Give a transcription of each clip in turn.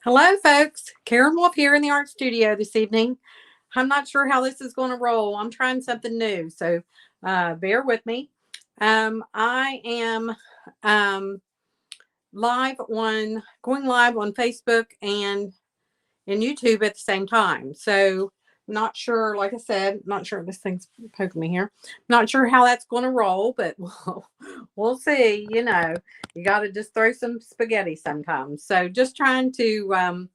Hello, folks. Karen Wolf here in the art studio this evening. I'm not sure how this is going to roll. I'm trying something new, so bear with me. I am going live on Facebook and in YouTube at the same time. So not sure, like I said, not sure this thing's poking me here. Not sure how that's going to roll, but we'll see. You got to just throw some spaghetti sometimes. So just trying to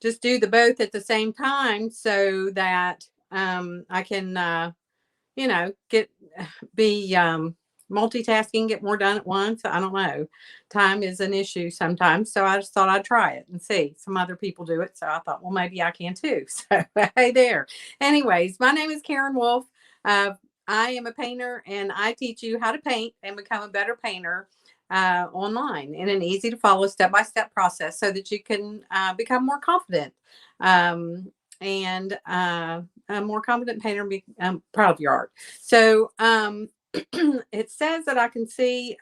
just do the both at the same time so that I can, get be multitasking, get more done at once. I don't know. Time is an issue sometimes. So I just thought I'd try it and see. Some other people do it. So I thought, well, maybe I can too. So, hey there. Anyways, my name is Karen Wolf. I am a painter and I teach you how to paint and become a better painter online in an easy to follow step-by-step process so that you can become more confident and a more confident painter and be proud of your art. So it says that I can see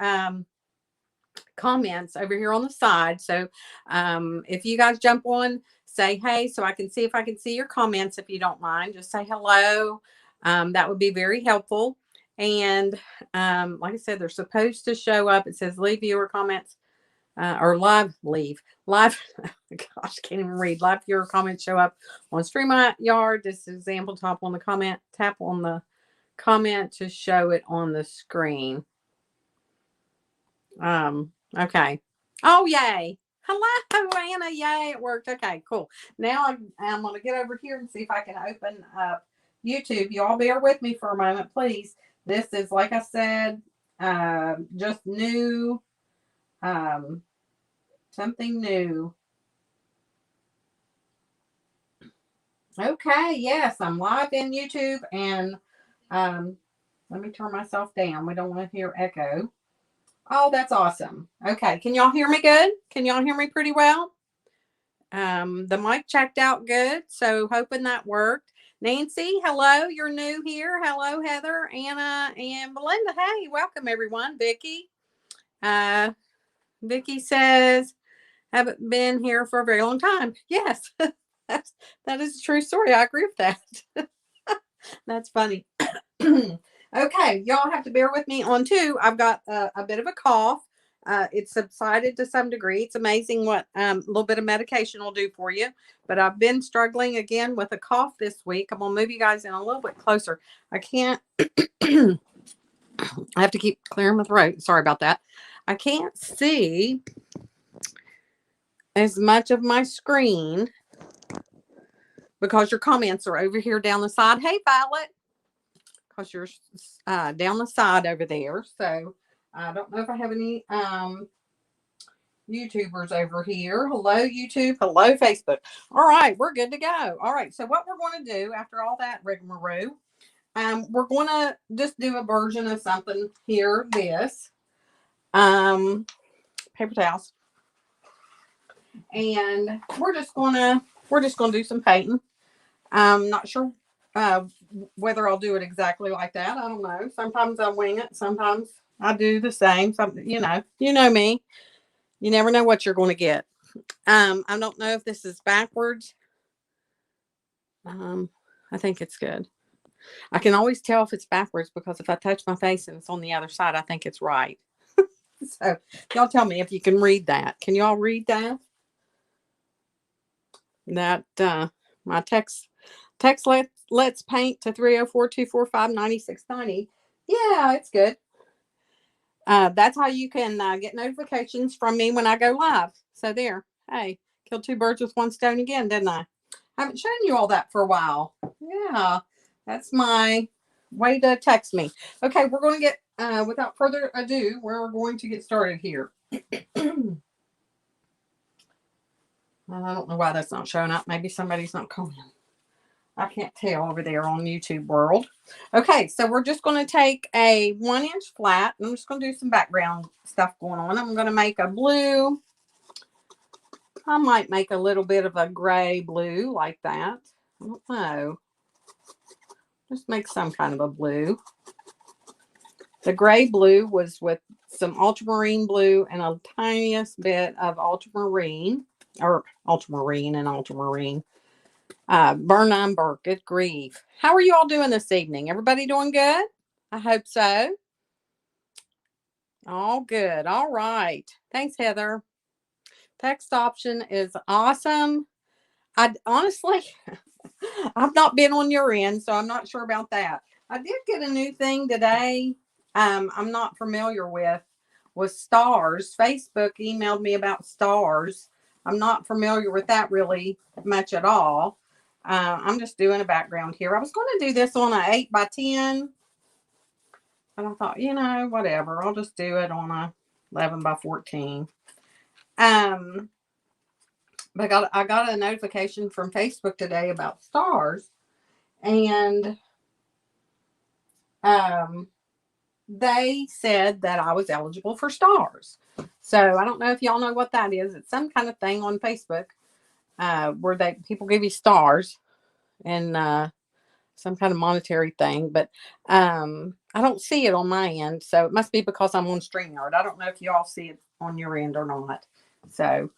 comments over here on the side. So if you guys jump on, say hey, so I can see if I can see your comments. If you don't mind, just say hello. That would be very helpful. And like I said, they're supposed to show up. It says leave viewer comments or live. Gosh, can't even read. Live viewer comments show up on StreamYard. This example, tap on the comment to show it on the screen. Okay. Oh, yay. Hello, Anna. Yay, it worked. Okay, cool. Now I'm going to get over here and see if I can open up YouTube. You all bear with me for a moment, please. This is, like I said, just new, something new. Okay, yes, I'm live in YouTube, and let me turn myself down. We don't want to hear echo. Oh, that's awesome. Okay, can y'all hear me good? Can y'all hear me pretty well? The mic checked out good, so hoping that worked. Nancy, hello, you're new here. Hello, Heather, Anna, and Belinda. Hey, welcome everyone. Vicky. Vicky says, haven't been here for a very long time. Yes, that is a true story. I agree with that. That's funny. Okay, y'all have to bear with me on two. I've got a bit of a cough. It's subsided to some degree. It's amazing what a little bit of medication will do for you. But I've been struggling again with a cough this week. I'm going to move you guys in a little bit closer. I can't. I have to keep clearing my throat. Sorry about that. I can't see as much of my screen because your comments are over here down the side. Hey, Violet. Because you're down the side over there. So I don't know if I have any YouTubers over here. Hello, YouTube. Hello, Facebook. All right, we're good to go. All right, so what we're going to do after all that rigmarole, we're going to just do a version of something here. This paper towels, and we're just gonna do some painting. I'm not sure whether I'll do it exactly like that. I don't know. Sometimes I wing it. Sometimes I do the same. Something, you know me. You never know what you're going to get. I don't know if this is backwards. I think it's good. I can always tell if it's backwards because if I touch my face and it's on the other side, I think it's right. So y'all tell me if you can read that. Can y'all read that? That my text let's paint to 304-245-9690. Yeah, it's good. That's how you can get notifications from me when I go live. So there. Hey, killed two birds with one stone again, didn't I? I haven't shown you all that for a while. Yeah, that's my way to text me. Okay, we're going to get, without further ado, we're going to get started here. I don't know why that's not showing up. Maybe somebody's not coming. I can't tell over there on YouTube world. Okay, so we're just going to take a 1-inch flat. I'm just going to do some background stuff going on. I'm going to make a blue. I might make a little bit of a gray blue like that. I don't know. Just make some kind of a blue. The gray blue was with some ultramarine blue and a tiniest bit of ultramarine. or ultramarine and ultramarine. Burn umber, good grief. How are you all doing this evening? Everybody doing good? I hope so. All good. All right. Thanks, Heather. Text option is awesome. I honestly, I've not been on your end, so I'm not sure about that. I did get a new thing today. I'm not familiar with stars. Facebook emailed me about stars. I'm not familiar with that really much at all. I'm just doing a background here. I was going to do this on an 8x10, and I thought, whatever. I'll just do it on a 11x14. But I got a notification from Facebook today about stars, and they said that I was eligible for stars. So I don't know if y'all know what that is. It's some kind of thing on Facebook where people give you stars and some kind of monetary thing, but I don't see it on my end. So it must be because I'm on StreamYard. I don't know if y'all see it on your end or not. So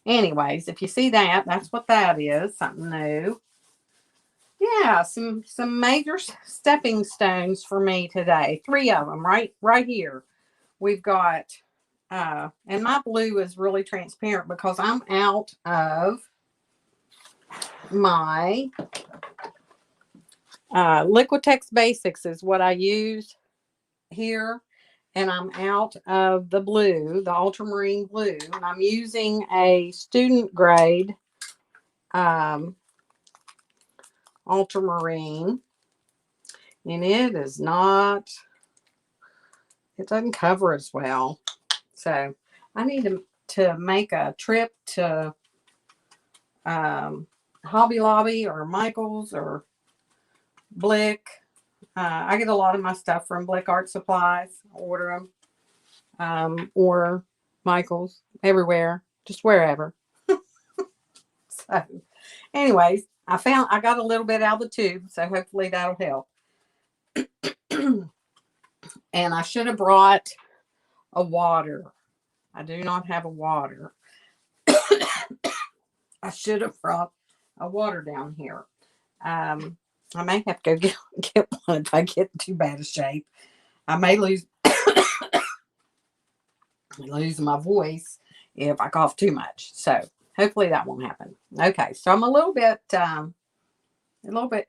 anyways, if you see that, that's what that is. Something new. Yeah, some major stepping stones for me today. 3 of them right here. We've got and my blue is really transparent because I'm out of my Liquitex Basics is what I use here, and I'm out of the blue, the ultramarine blue, and I'm using a student grade ultramarine, and it doesn't cover as well. So I need to make a trip to Hobby Lobby or Michael's or Blick. I get a lot of my stuff from Blick Art Supplies. I order them. Or Michael's, everywhere, just wherever. So anyways, I got a little bit out of the tube, so hopefully that'll help. And I should have brought a water. I do not have a water. I should have brought a water down here. I may have to go get one if I get in too bad a shape. I may lose my voice if I cough too much. So hopefully that won't happen. Okay, so I'm a little bit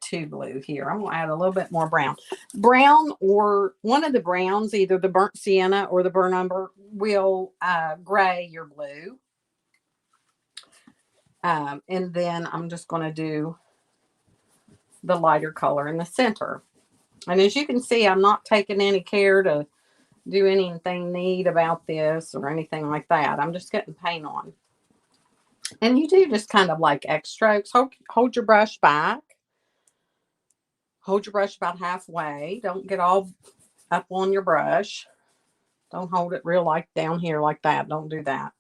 too blue here. I'm gonna add a little bit more brown. Brown or one of the browns, either the burnt sienna or the burnt umber, will gray your blue. And then I'm just gonna do the lighter color in the center. And as you can see, I'm not taking any care to do anything neat about this or anything like that. I'm just getting paint on. And you do just kind of like X strokes. Hold your brush back. Hold your brush about halfway. Don't get all up on your brush. Don't hold it real like down here like that. Don't do that.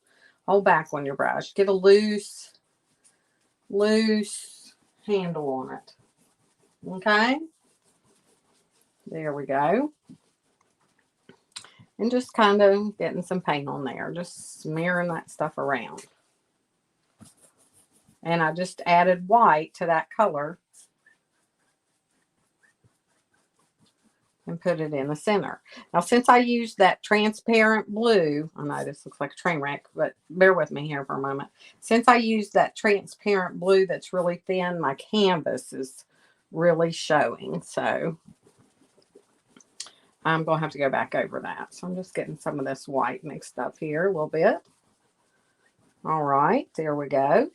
Hold back on your brush. Get a loose handle on it. Okay? There we go. And just kind of getting some paint on there. Just smearing that stuff around. And I just added white to that color. And put it in the center. Now, since I used that transparent blue, I know this looks like a train wreck, but bear with me here for a moment. Since I used that transparent blue that's really thin, my canvas is really showing. So I'm going to have to go back over that. So I'm just getting some of this white mixed up here a little bit. All right, there we go.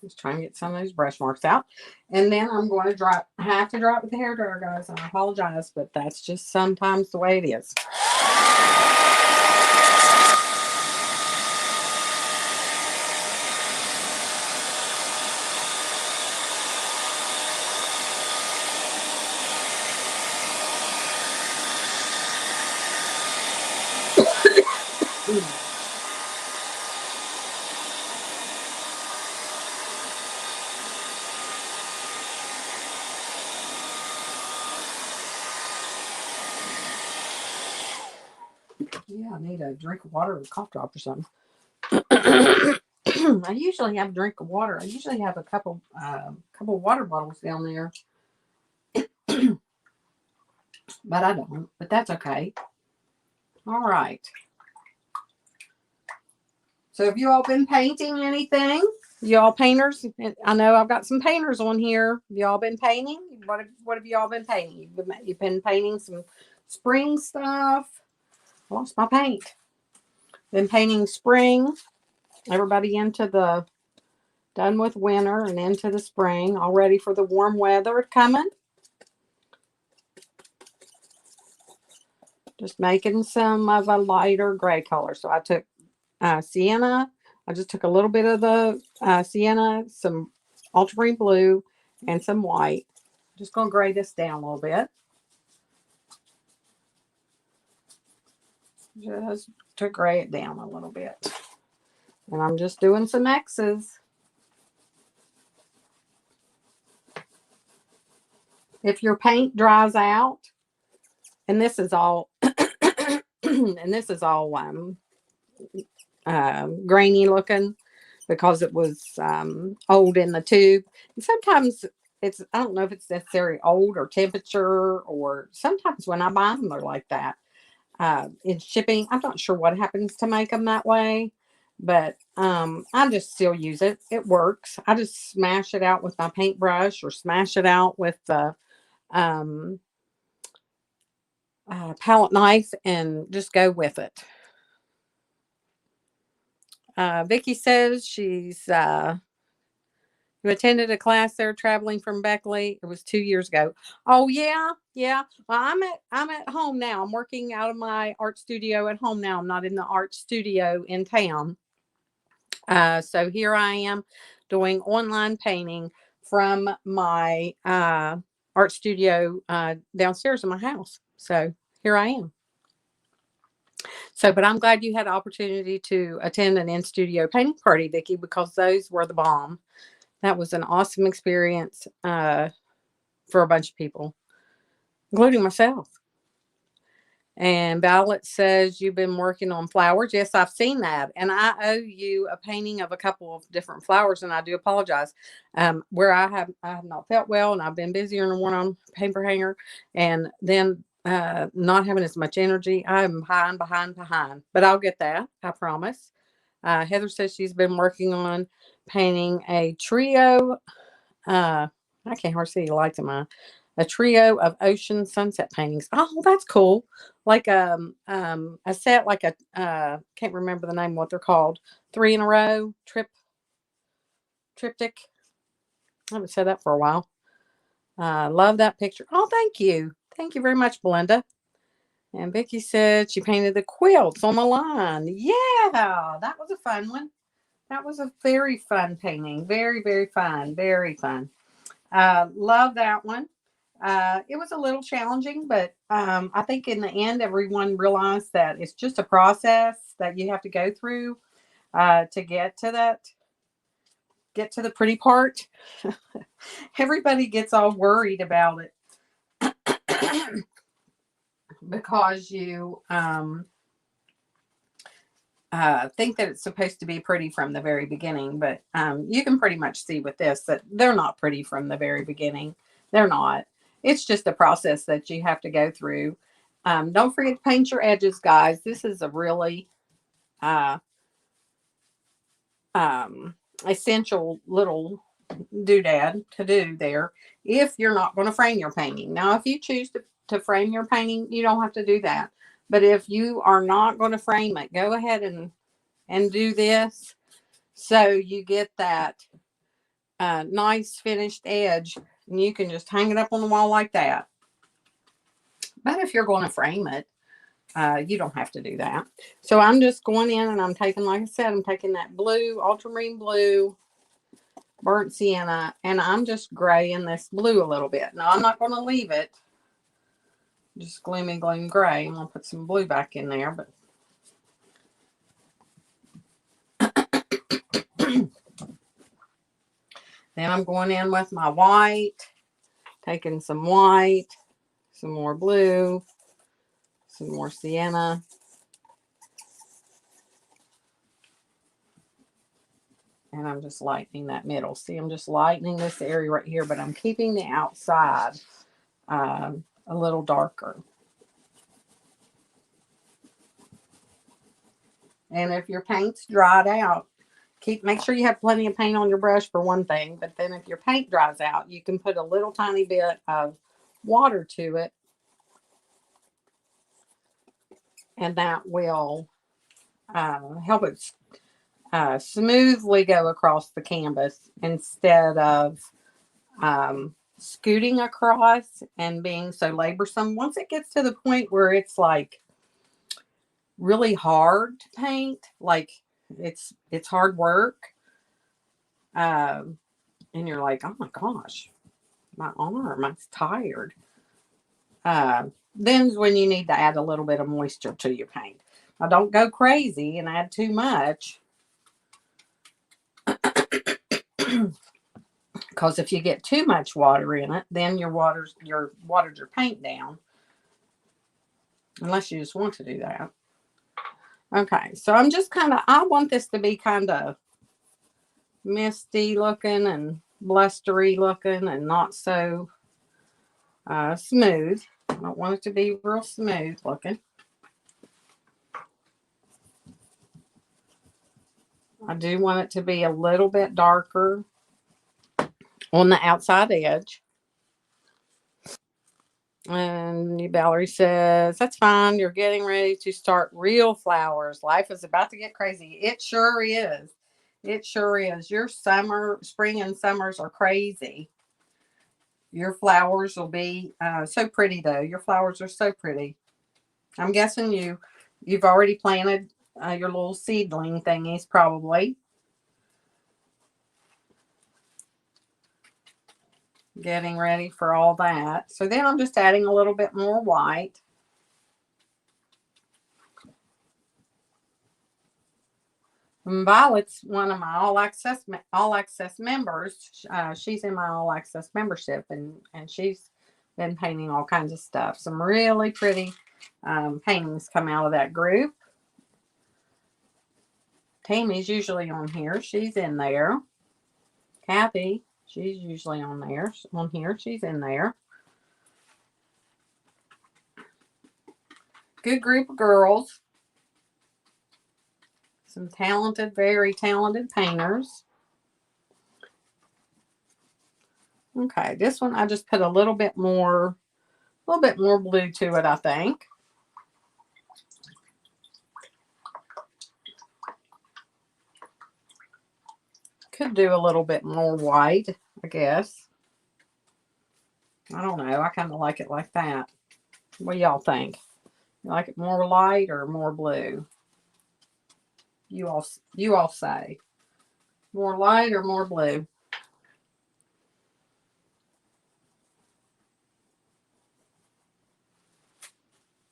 Just trying to get some of those brush marks out. And then I'm going to have to dry it with the hairdryer, guys. I apologize, but that's just sometimes the way it is. Yeah, I need a drink of water or a cough drop or something. I usually have a drink of water. I usually have a couple water bottles down there, but I don't. But that's okay. All right. So have you all been painting anything? Y'all painters? I know I've got some painters on here. Y'all been painting? What have y'all been painting? You've been painting some spring stuff. I lost my paint. Been painting spring. Everybody into the done with winter and into the spring. All ready for the warm weather coming. Just making some of a lighter gray color. So I took sienna. I just took a little bit of the sienna, some ultramarine blue, and some white. Just going to gray this down a little bit. Just to gray it down a little bit. And I'm just doing some X's. If your paint dries out, and this is all, and this is all grainy looking because it was old in the tube. And sometimes I don't know if it's necessarily old or temperature, or sometimes when I buy them, they're like that. In shipping, I'm not sure what happens to make them that way, but I just still use it. It works. I just smash it out with my paintbrush or smash it out with the palette knife and just go with it. Vicki says she's you attended a class there traveling from Beckley. It was 2 years ago. Oh yeah. Well, I'm at home now. I'm working out of my art studio at home now. I'm not in the art studio in town. So here I am doing online painting from my art studio downstairs in my house. So here I am. So, but I'm glad you had the opportunity to attend an in-studio painting party, Vicki, because those were the bomb. That was an awesome experience for a bunch of people, including myself. And Violet says you've been working on flowers. Yes, I've seen that. And I owe you a painting of a couple of different flowers, and I do apologize. Where I have not felt well, and I've been busier than one on paper hanger, and then not having as much energy. I'm behind. But I'll get that, I promise. Heather says she's been working on painting a trio. I can't hardly see the lights in mine. A trio of ocean sunset paintings. Oh, that's cool. Like a set, like a can't remember the name of what they're called. 3 in a row triptych. I haven't said that for a while. Love that picture. Oh, thank you very much, Belinda. And Vicki said she painted the quilts on the line. Yeah, that was a fun one. That was a very fun painting. Very, very fun. Very fun. Love that one. It was a little challenging, but I think in the end, everyone realized that it's just a process that you have to go through to get to the pretty part. Everybody gets all worried about it because you think that it's supposed to be pretty from the very beginning, but you can pretty much see with this that they're not pretty from the very beginning. They're not. It's just a process that you have to go through. Don't forget to paint your edges, guys. This is a really essential little doodad to do there if you're not going to frame your painting. Now, if you choose to frame your painting, you don't have to do that. But if you are not going to frame it, go ahead and do this so you get that nice finished edge, and you can just hang it up on the wall like that. But if you're going to frame it, you don't have to do that. So I'm just going in and I'm taking, like I said, I'm taking that blue, ultramarine blue, burnt sienna, and I'm just graying this blue a little bit. Now I'm not going to leave it just gloomy gloom gray. I'm going to put some blue back in there, but then I'm going in with my white, taking some more blue, some more sienna, And I'm just lightening that middle. See, I'm just lightening this area right here, but I'm keeping the outside a little darker. And if your paint's dried out, make sure you have plenty of paint on your brush for one thing. But then if your paint dries out, you can put a little tiny bit of water to it. And that will help it smoothly go across the canvas instead of scooting across and being so laborsome. Once it gets to the point where it's like really hard to paint, like it's hard work, and you're like, oh my gosh, my arm, I'm tired. Then's when you need to add a little bit of moisture to your paint. Now don't go crazy and add too much, because if you get too much water in it, then your watered your paint down. Unless you just want to do that. Okay, so I'm just I want this to be kind of misty looking and blustery looking and not so smooth. I don't want it to be real smooth looking. I do want it to be a little bit darker on the outside edge. And Valerie says, that's fine. You're getting ready to start real flowers. Life is about to get crazy. It sure is. It sure is. Your spring and summers are crazy. Your flowers will be so pretty, though. Your flowers are so pretty. I'm guessing you've already planted your little seedling thingies, probably. Getting ready for all that. So then I'm just adding a little bit more white. Violet's one of my all access members. She's in my all access membership, and she's been painting all kinds of stuff. Some really pretty paintings come out of that group. Tammy's usually on here. She's in there. Kathy, she's usually on there. On here, she's in there. Good group of girls. Some talented, very talented painters. Okay, this one I just put a little bit more blue to it, I think. Could do a little bit more white, I guess. I don't know. I kind of like it like that. What do y'all think? You like it more light or more blue? You all say. More light or more blue?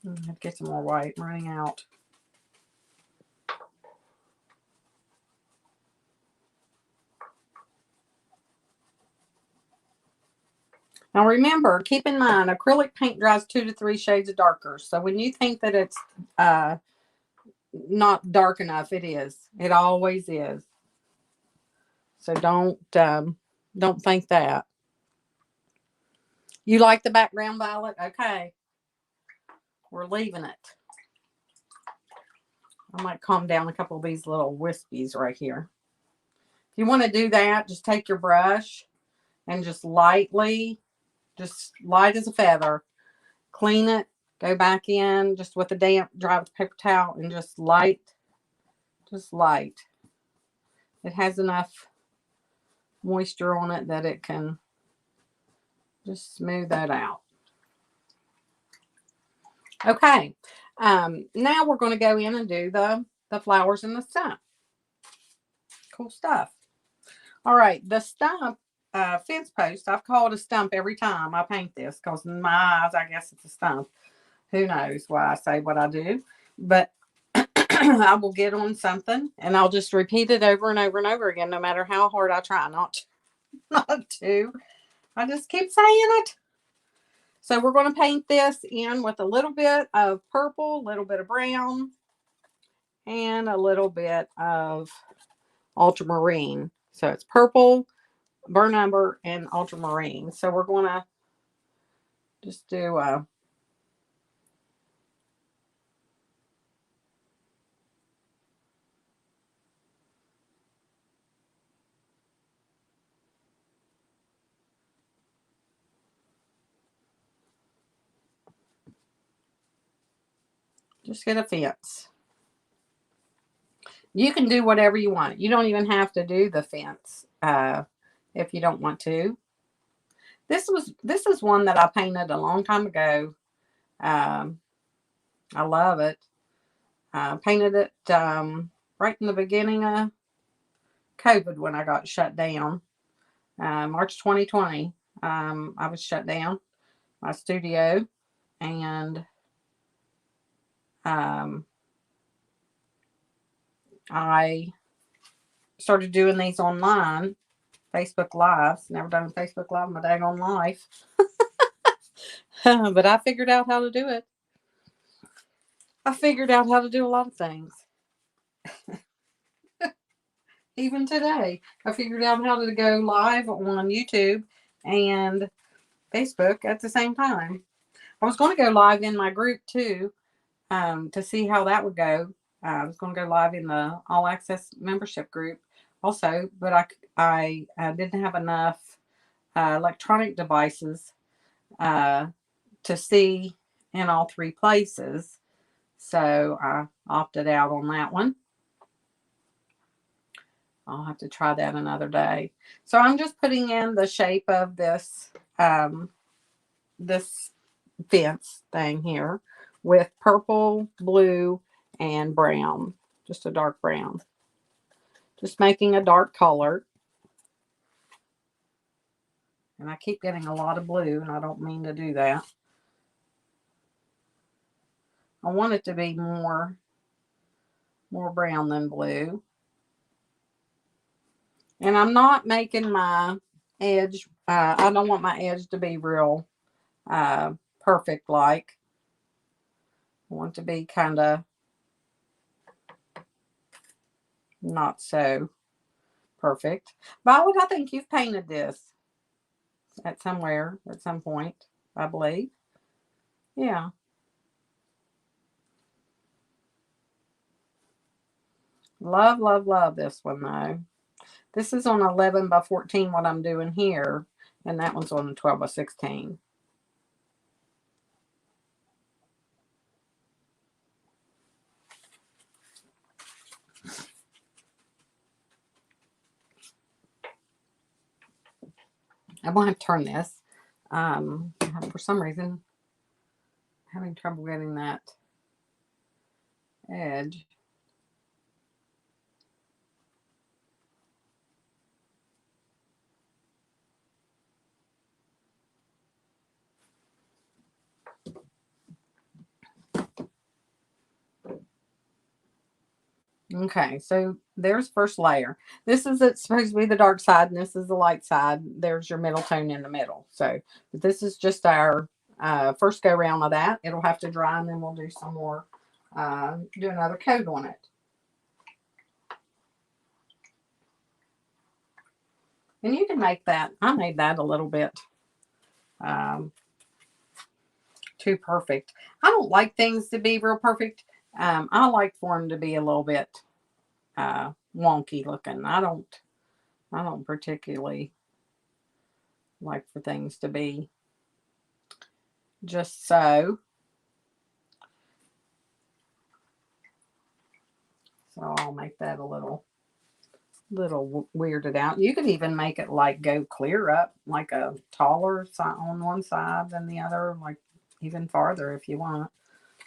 I'd get some more white. I'm running out. Now remember, keep in mind, acrylic paint dries 2 to 3 shades of darker. So when you think that it's not dark enough, it is. It always is. So don't think that. You like the background, Violet? Okay. We're leaving it. I might calm down a couple of these little wispies right here. If you want to do that, just take your brush and just lightly, just light as a feather, clean it, go back in just with a damp, dry with paper towel, and just light. It has enough moisture on it that it can just smooth that out. Okay, now we're going to go in and do the flowers and the stump. Cool stuff. All right, the stump fence post, I've called a stump every time I paint this, because in my eyes, I guess it's a stump. Who knows why I say what I do, but I will get on something and I'll just repeat it over and over and over again, no matter how hard I try not to. I just keep saying it. So we're going to paint this in with a little bit of purple, a little bit of brown, and a little bit of ultramarine. So it's purple, burnt umber, and ultramarine. So we're going to just do just get a fence. You can do whatever you want. You don't even have to do the fence if you don't want to. This is one that I painted a long time ago. Um, I love it. Painted it right in the beginning of COVID when I got shut down. March 2020. I was shut down my studio, and I started doing these online, Facebook Lives. Never done a Facebook Live in my daggone life. But I figured out how to do it. I figured out how to do a lot of things. Even today, I figured out how to go live on YouTube and Facebook at the same time. I was going to go live in my group too, to see how that would go. I was going to go live in the All Access membership group also, but I didn't have enough electronic devices to see in all three places. So I opted out on that one. I'll have to try that another day. So I'm just putting in the shape of this this fence thing here with purple, blue, and brown. Just a dark brown. Just making a dark color. And I keep getting a lot of blue, and I don't mean to do that. I want it to be more brown than blue. And I'm not making my edge, I don't want my edge to be real perfect like. I want it to be kind of not so perfect. Violet, I think you've painted this at some point, I believe. Yeah. Love, love, love this one though. This is on 11 by 14 what I'm doing here, and that one's on 12 by 16. I'm going to have to turn this. For some reason, I'm having trouble getting that edge. Okay, so there's first layer. This is supposed to be the dark side, and this is the light side. There's your middle tone in the middle. So, but this is just our first go round of that. It'll have to dry, and then we'll do some more, do another coat on it. And you can make that. I made that a little bit too perfect. I don't like things to be real perfect. I like for them to be a little bit wonky looking. I don't particularly like for things to be just so. So I'll make that a little weirded out. You could even make it like go clear up, like a taller side on one side than the other, like even farther if you want.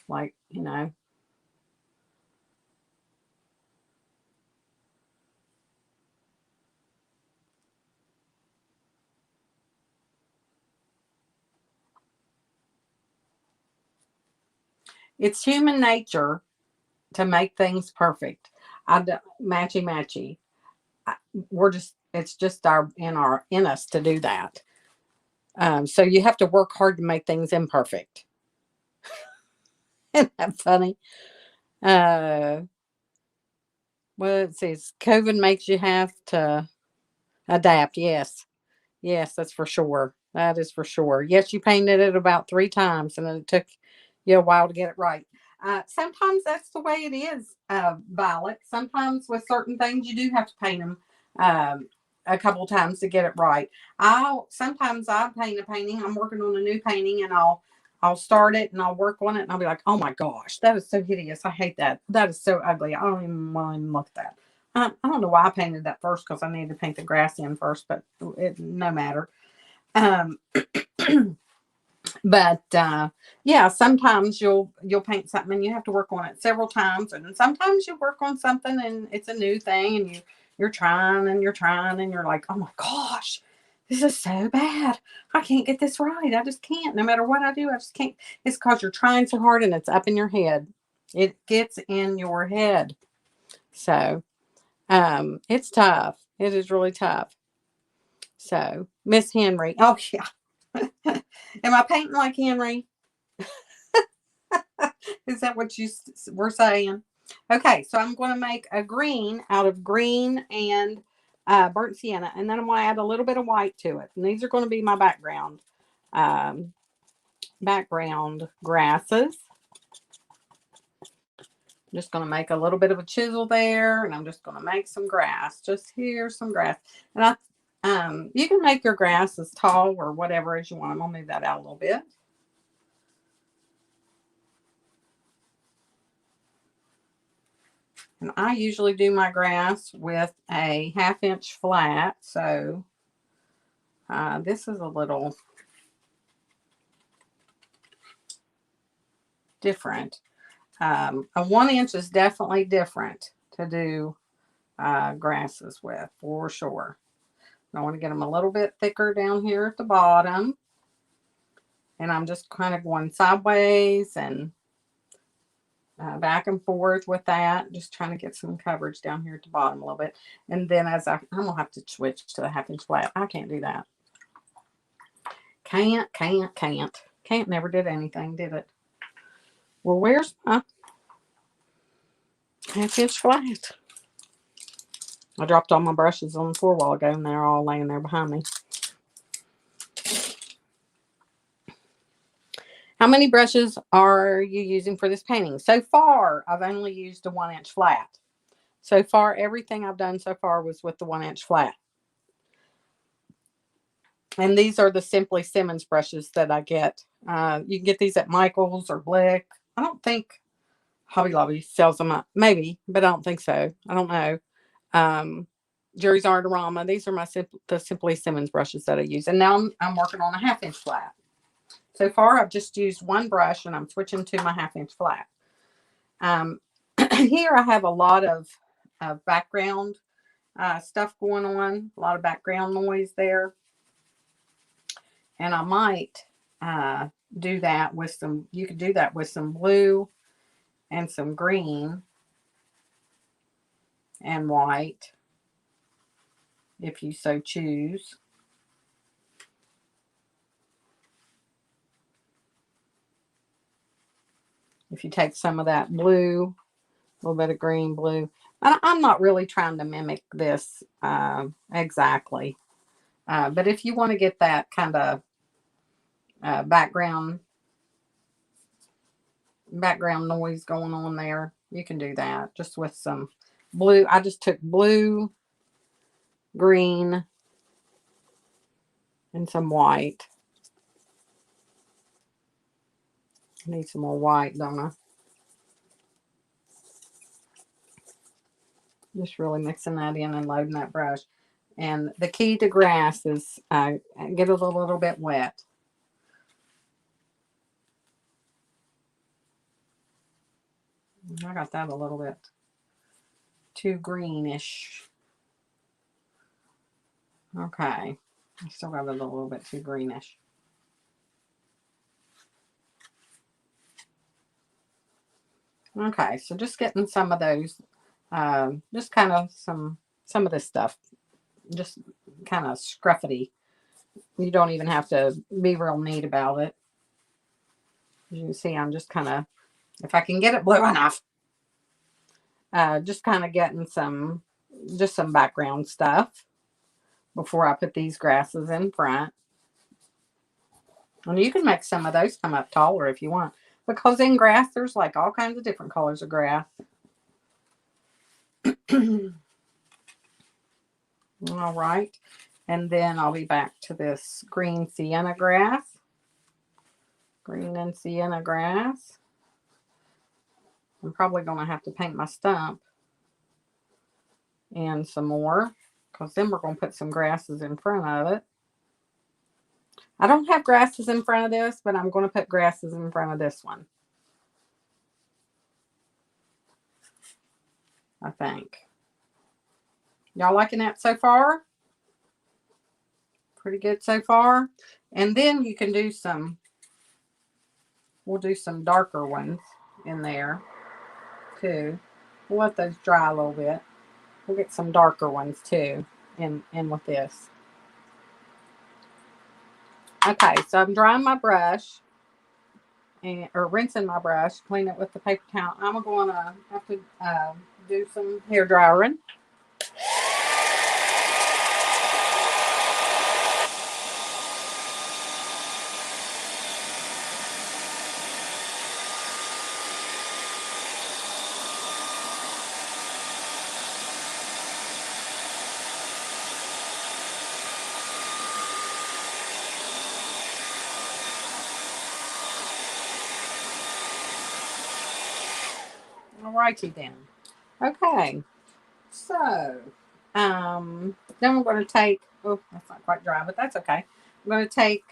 Like, you know. It's human nature to make things perfect. Matchy matchy. It's just in us to do that. So you have to work hard to make things imperfect. Isn't that funny? Well, it says COVID makes you have to adapt. Yes. Yes, that's for sure. That is for sure. Yes, you painted it about 3 times and it took you a while to get it right. Sometimes that's the way it is, Violet. Sometimes with certain things, you do have to paint them a couple times to get it right. Sometimes I paint a painting. I'm working on a new painting, and I'll start it and I'll work on it, and I'll be like, oh my gosh, that is so hideous. I hate that. That is so ugly. I don't even want to look at that. I don't know why I painted that first, because I needed to paint the grass in first, but no matter. Um, but yeah, sometimes you'll paint something and you have to work on it several times, and sometimes you work on something and it's a new thing, and you're trying and you're trying and you're like, oh my gosh, this is so bad. I can't get this right. I just can't. No matter what I do, I just can't. It's because you're trying so hard and it's up in your head. It gets in your head. So it's tough. It is really tough. So, Miss Henry. Oh yeah. Am I painting like Henry? Is that what you were saying? Okay, so I'm going to make a green out of green and burnt sienna, and then I'm going to add a little bit of white to it. And these are going to be my um, background grasses. I'm just going to make a little bit of a chisel there, and I'm just going to make some grass. Just here, some grass. And you can make your grass as tall or whatever as you want. I'm going to move that out a little bit. And I usually do my grass with a 1/2 inch flat. So this is a little different. A 1 inch is definitely different to do grasses with, for sure. I want to get them a little bit thicker down here at the bottom. And I'm just kind of going sideways and back and forth with that, just trying to get some coverage down here at the bottom a little bit. And then I'm gonna have to switch to the 1/2 inch flat. I can't do that. Can't never did anything, did it? Well, where's my 1/2 inch flat? I dropped all my brushes on the floor a while ago, and they're all laying there behind me. How many brushes are you using for this painting? So far, I've only used a 1 inch flat. So far, everything I've done so far was with the 1 inch flat. And these are the Simply Simmons brushes that I get. You can get these at Michael's or Blick. I don't think Hobby Lobby sells them. Maybe, but I don't think so. I don't know. Jerry's Artarama. These are the Simply Simmons brushes that I use. And now I'm working on a 1/2 inch flat. So far, I've just used one brush, and I'm switching to my 1/2 inch flat. Here I have a lot of background stuff going on, a lot of background noise there. And I might do that with you could do that with some blue and some green and white, if you so choose. If you take some of that blue, a little bit of green, blue. I'm not really trying to mimic this exactly. But if you want to get that kind of background noise going on there, you can do that just with some blue. I just took blue, green, and some white. I need some more white, don't I? Just really mixing that in and loading that brush. And the key to grass is get it a little bit wet. I got that a little bit too greenish. Okay. I still got it a little bit too greenish. Okay, so just getting some of those, just kind of some of this stuff, just kind of scruffy. You don't even have to be real neat about it. As you can see, I'm just kind of, if I can get it blue enough. Just kind of getting just some background stuff before I put these grasses in front. And you can make some of those come up taller if you want, because in grass there's like all kinds of different colors of grass. All right, and then I'll be back to this green sienna grass. Green and sienna grass. I'm probably going to have to paint my stump and some more, because then we're going to put some grasses in front of it. I don't have grasses in front of this, but I'm going to put grasses in front of this one, I think. Y'all liking that so far? Pretty good so far. And then you can do we'll do some darker ones in there too. We'll let those dry a little bit. We'll get some darker ones too in with this. Okay, so I'm drying my brush or rinsing my brush, clean it with the paper towel. I'm going to have to do some hair drying. Alrighty then. Okay, so then we're going to take, oh, that's not quite dry, but that's okay. I'm going to take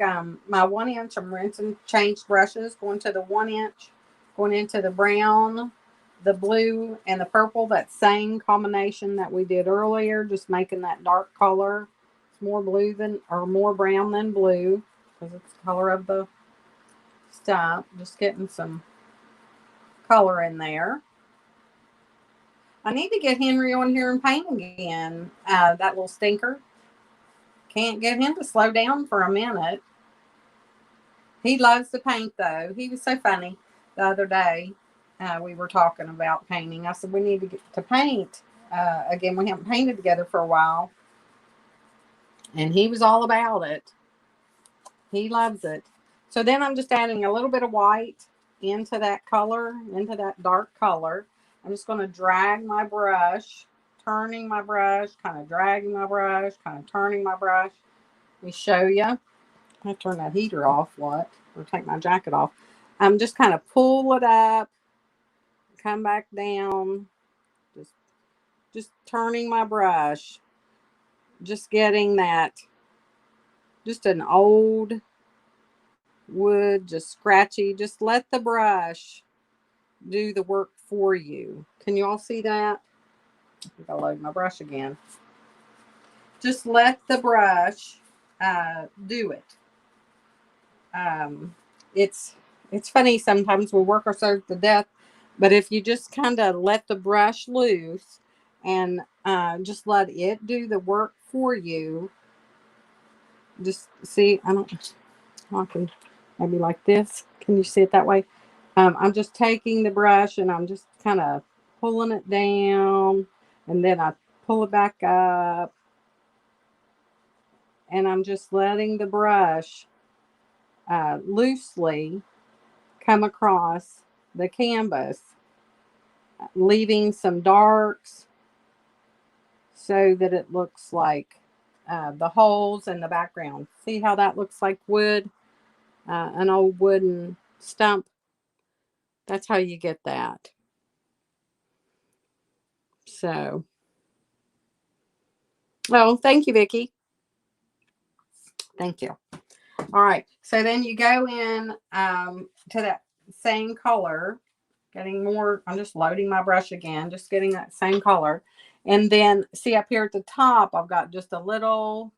my 1 inch. I'm rinsing, change brushes, going to the 1 inch, going into the brown, the blue, and the purple, that same combination that we did earlier, just making that dark color. It's more blue than, or more brown than blue, because it's the color of the stump. Just getting some color in there. I need to get Henry on here and paint again. That little stinker. Can't get him to slow down for a minute. He loves to paint, though. He was so funny the other day. We were talking about painting. I said, we need to get to paint again. We haven't painted together for a while. And he was all about it. He loves it. So then I'm just adding a little bit of white into that color, into that dark color. I'm just going to drag my brush, turning my brush, kind of dragging my brush, kind of turning my brush. Let me show you. I have to turn that heater off, or take my jacket off. I'm just kind of pull it up, come back down, just turning my brush, just getting that, just an old wood, just scratchy. Just let the brush do the work for you. Can you all see that? I think I'll load my brush again. Just let the brush do it. It's funny, sometimes we work ourselves to death, but if you just kind of let the brush loose and just let it do the work for you, just see, I can maybe like this. Can you see it that way? I'm just taking the brush and I'm just kind of pulling it down, and then I pull it back up, and I'm just letting the brush loosely come across the canvas, leaving some darks so that it looks like the holes in the background. See how that looks like wood, an old wooden stump? That's how you get that. So, well, thank you, Vicki. Thank you. All right. So then you go in to that same color, getting more. I'm just loading my brush again, just getting that same color. And then see up here at the top, I've got just a little,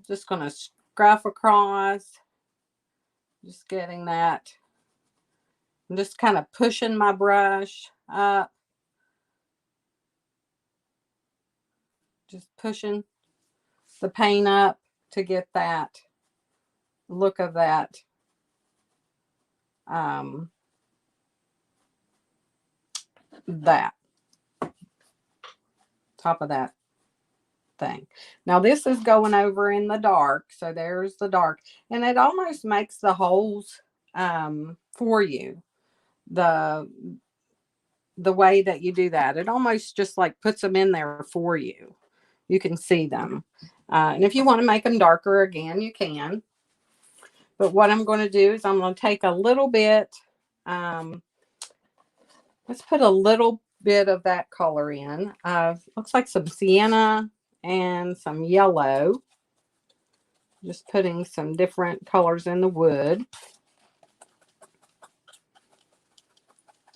just going to scruff across, just getting that. I'm just kind of pushing my brush up, just pushing the paint up to get that look of that that top of that thing. Now this is going over in the dark, so there's the dark, and it almost makes the holes for you. The way that you do that, it almost just like puts them in there for you. You can see them, and if you want to make them darker again, you can. But what I'm going to do is I'm going to take a little bit. Let's put a little bit of that color in. Looks like some sienna and some yellow. Just putting some different colors in the wood.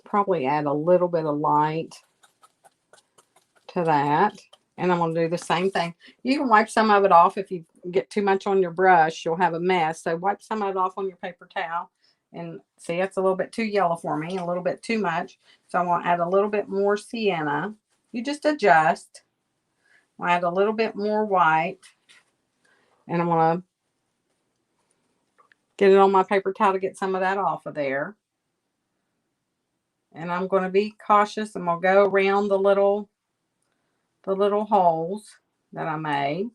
Probably add a little bit of light to that. And I'm going to do the same thing. You can wipe some of it off. If you get too much on your brush, you'll have a mess. So wipe some of it off on your paper towel. And see, it's a little bit too yellow for me, a little bit too much. So I want to add a little bit more sienna. You just adjust. I'll add a little bit more white. And I'm going to get it on my paper towel to get some of that off of there. And I'm going to be cautious. I'm going to go around the little holes that I made.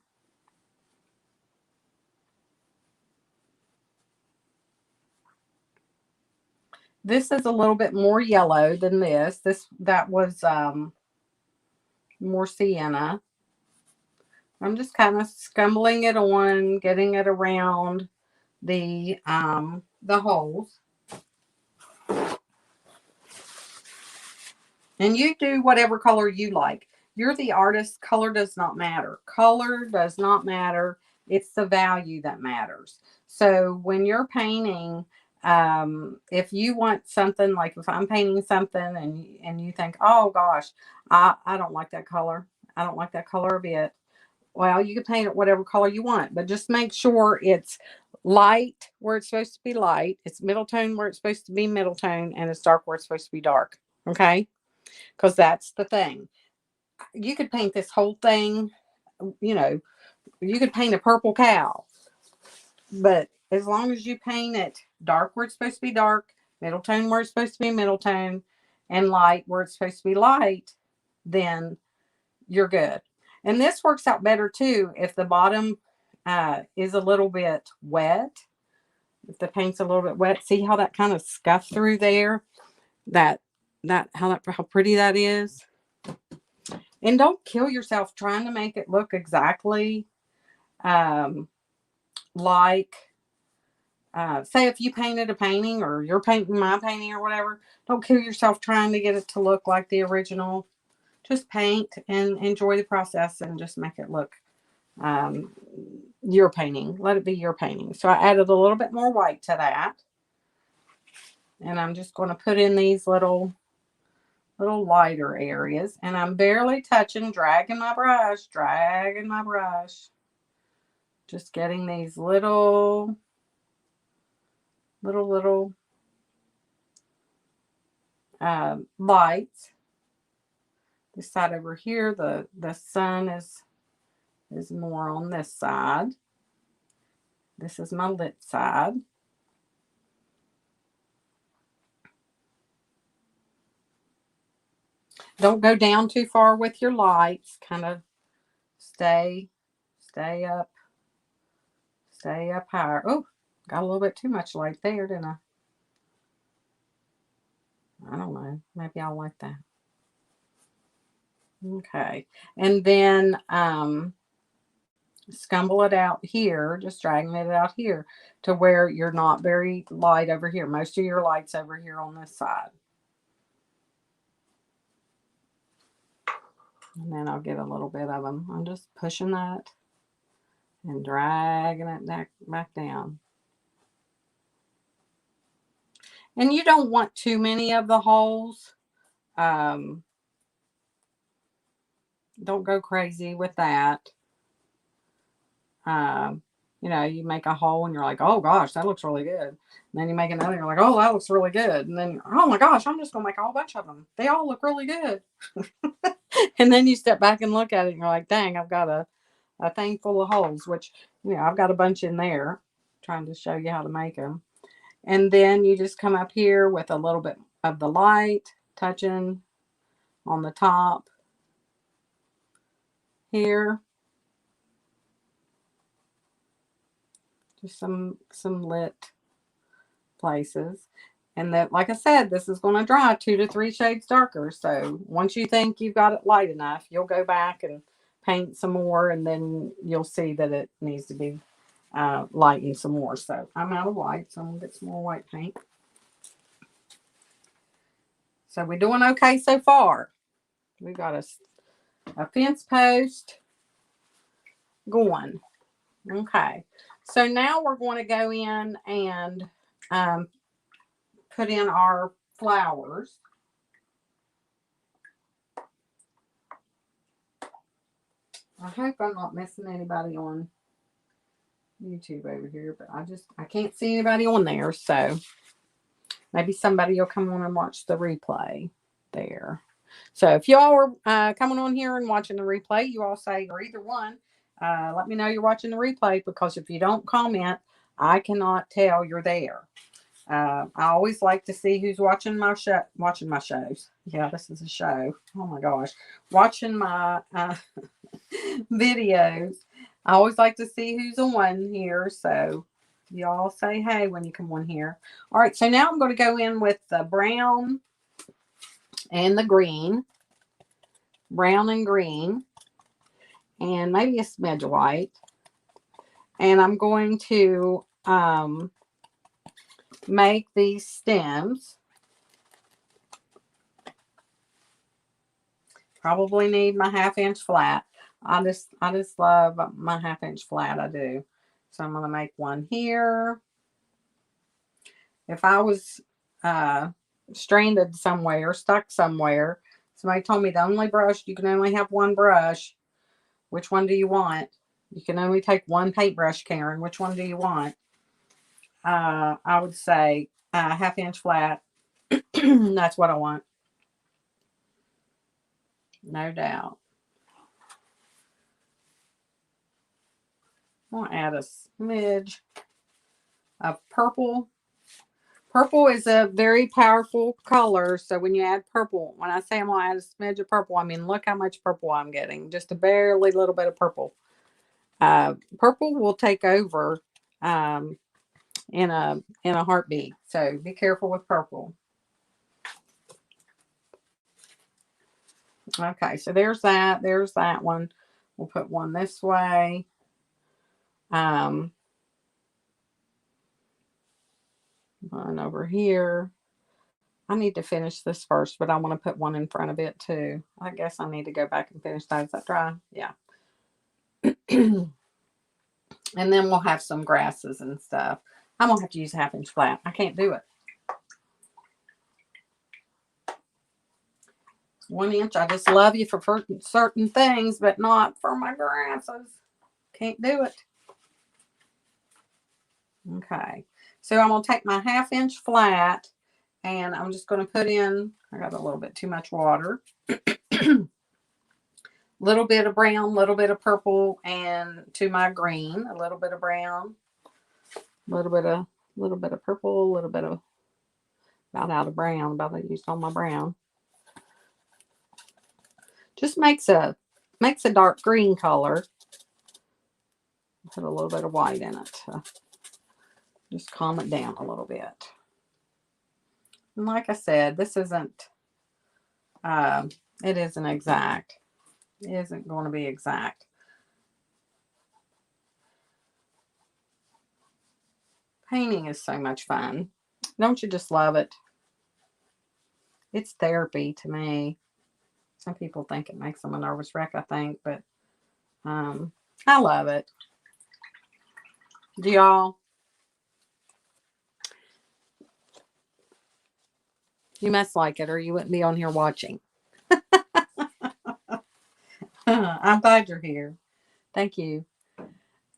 This is a little bit more yellow than this. That was more sienna. I'm just kind of scumbling it on, getting it around the holes. And you do whatever color you like. You're the artist. Color does not matter. Color does not matter. It's the value that matters. So when you're painting, if you want something, like if I'm painting something and you think, oh gosh, I don't like that color. I don't like that color a bit. Well, you can paint it whatever color you want, but just make sure it's light where it's supposed to be light. It's middle tone where it's supposed to be middle tone, and it's dark where it's supposed to be dark. Okay? Because that's the thing. You could paint this whole thing, you know, you could paint a purple cow, but as long as you paint it dark where it's supposed to be dark, middle tone where it's supposed to be middle tone, and light where it's supposed to be light, then you're good. And this works out better too if the bottom is a little bit wet. If the paint's a little bit wet, see how that kind of scuffed through there? How pretty that is. And don't kill yourself trying to make it look exactly like, say if you painted a painting or you're painting my painting or whatever, don't kill yourself trying to get it to look like the original. Just paint and enjoy the process and just make it look your painting. Let it be your painting. So I added a little bit more white to that. And I'm just going to put in these little lighter areas. And I'm barely touching, dragging my brush. Just getting these little lights. This side over here, the sun is more on this side. This is my lit side. Don't go down too far with your lights. Kind of stay up higher. Oh, got a little bit too much light there, didn't I? I don't know. Maybe I'll like that. Okay. And then scumble it out here, just dragging it out here to where you're not very light over here. Most of your light's over here on this side. And then I'll get a little bit of them. I'm just pushing that and dragging it back down. And you don't want too many of the holes. Don't go crazy with that. You know, you make a hole and you're like, oh gosh, that looks really good. And then you make another, and you're like, oh, that looks really good. And then, oh my gosh, I'm just going to make a whole bunch of them. They all look really good. And then you step back and look at it and you're like, dang, I've got a thing full of holes, which, you know, I've got a bunch in there, trying to show you how to make them. And then you just come up here with a little bit of the light, touching on the top here. Just some lit places. And that, like I said, this is going to dry 2 to 3 shades darker. So once you think you've got it light enough, you'll go back and paint some more, and then you'll see that it needs to be lightened some more. So I'm out of white, so I'm going to get some more white paint. So we're doing okay so far. We've got a fence post going. Okay. So now we're going to go in and put in our flowers. I hope I'm not missing anybody on YouTube over here, but I can't see anybody on there, so maybe somebody will come on and watch the replay there. So if y'all are coming on here and watching the replay, you all say, or either one, let me know you're watching the replay, because if you don't comment, I cannot tell you're there. I always like to see who's watching my shows. Yeah, this is a show. Oh my gosh. Watching my videos. I always like to see who's on here. So y'all say hey when you come on here. All right, so now I'm going to go in with the brown and the green. Brown and green. And maybe a smidge of white. And I'm going to make these stems. Probably need my 1/2 inch flat. I just love my 1/2 inch flat. I do. So I'm going to make one here. If I was stranded somewhere, stuck somewhere, somebody told me the only brush, you can only have one brush. Which one do you want? You can only take one paintbrush, Karen. Which one do you want? I would say 1/2 inch flat. That's what I want. No doubt. I'm going to add a smidge of purple. Purple is a very powerful color. So when you add purple, when I say I'm going to add a smidge of purple, I mean, look how much purple I'm getting. Just a barely little bit of purple. Purple will take over in a heartbeat. So be careful with purple. Okay, so there's that. There's that one. We'll put one this way. One over here. I need to finish this first, but I want to put one in front of it too. I guess I need to go back and finish that. Is that dry? Yeah. And then we'll have some grasses and stuff. I'm going to have to use 1/2 inch flat. I can't do it. 1 inch. I just love you for certain things, but not for my grasses. Can't do it. Okay. So I'm going to take my 1/2 inch flat, and I'm just going to put in, I got a little bit too much water. Little bit of brown, little bit of purple, and to my green, a little bit of brown, little bit of purple, a little bit of, about out of brown, about to use all my brown. Just makes a dark green color. Put a little bit of white in it. Just calm it down a little bit. And like I said, this isn't, it isn't exact. It isn't going to be exact. Painting is so much fun. Don't you just love it? It's therapy to me. Some people think it makes them a nervous wreck, I think, but I love it. Do y'all? You must like it, or you wouldn't be on here watching. I'm glad you're here. Thank you.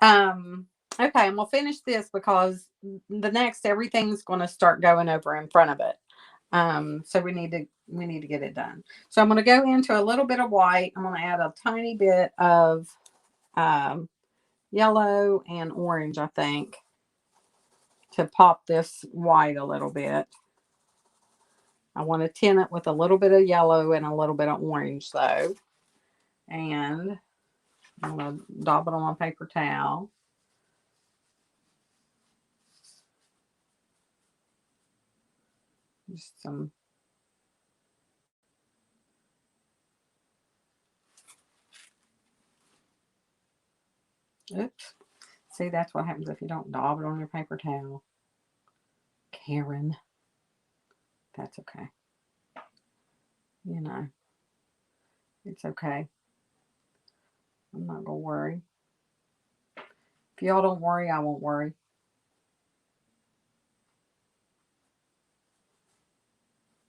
Okay, and we'll finish this because the next everything's going to start going over in front of it. So we need to get it done. So I'm going to go into a little bit of white. I'm going to add a tiny bit of yellow and orange, I think, to pop this white a little bit. I want to tint it with a little bit of yellow and a little bit of orange though. And I'm going to dab it on my paper towel. Just some. Oops. See, that's what happens if you don't dab it on your paper towel. Karen. That's okay. You know, it's okay. I'm not going to worry. If y'all don't worry, I won't worry.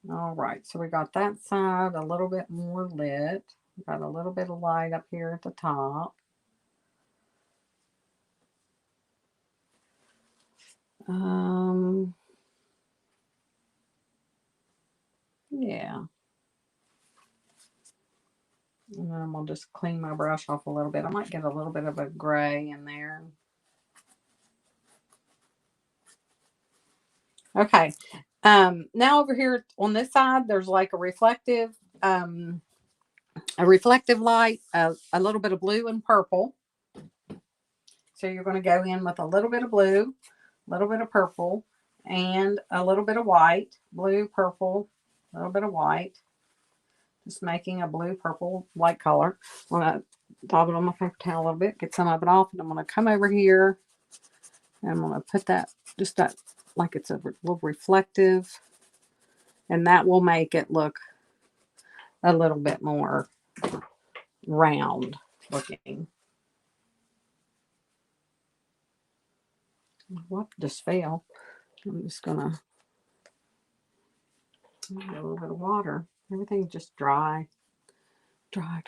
All right, so we got that side a little bit more lit. We got a little bit of light up here at the top. Yeah. And then I'm going to just clean my brush off a little bit. I might get a little bit of a gray in there. Okay. Now over here on this side, there's like a reflective light, a little bit of blue and purple. So you're going to go in with a little bit of blue, a little bit of purple, and a little bit of white. Blue, purple, a little bit of white. Just making a blue, purple, white color. I'm going to dab it on my paper towel a little bit, get some of it off, and I'm going to come over here and I'm going to put that, just that, like it's a little reflective, and that will make it look a little bit more round looking. What just fell? I'm just gonna get a little bit of water. Everything's just dry. Dry.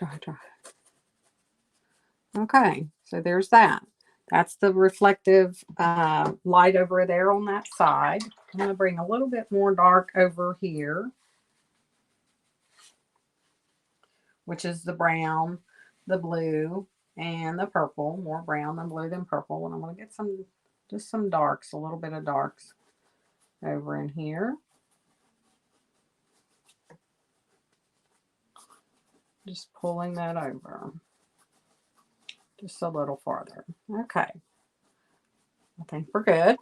Okay, so there's that. That's the reflective light over there on that side. I'm gonna bring a little bit more dark over here, which is the brown, the blue, and the purple. More brown than blue than purple. And I'm gonna get some, just some darks, a little bit of darks over in here. Just pulling that over just a little farther. Okay, I think we're good.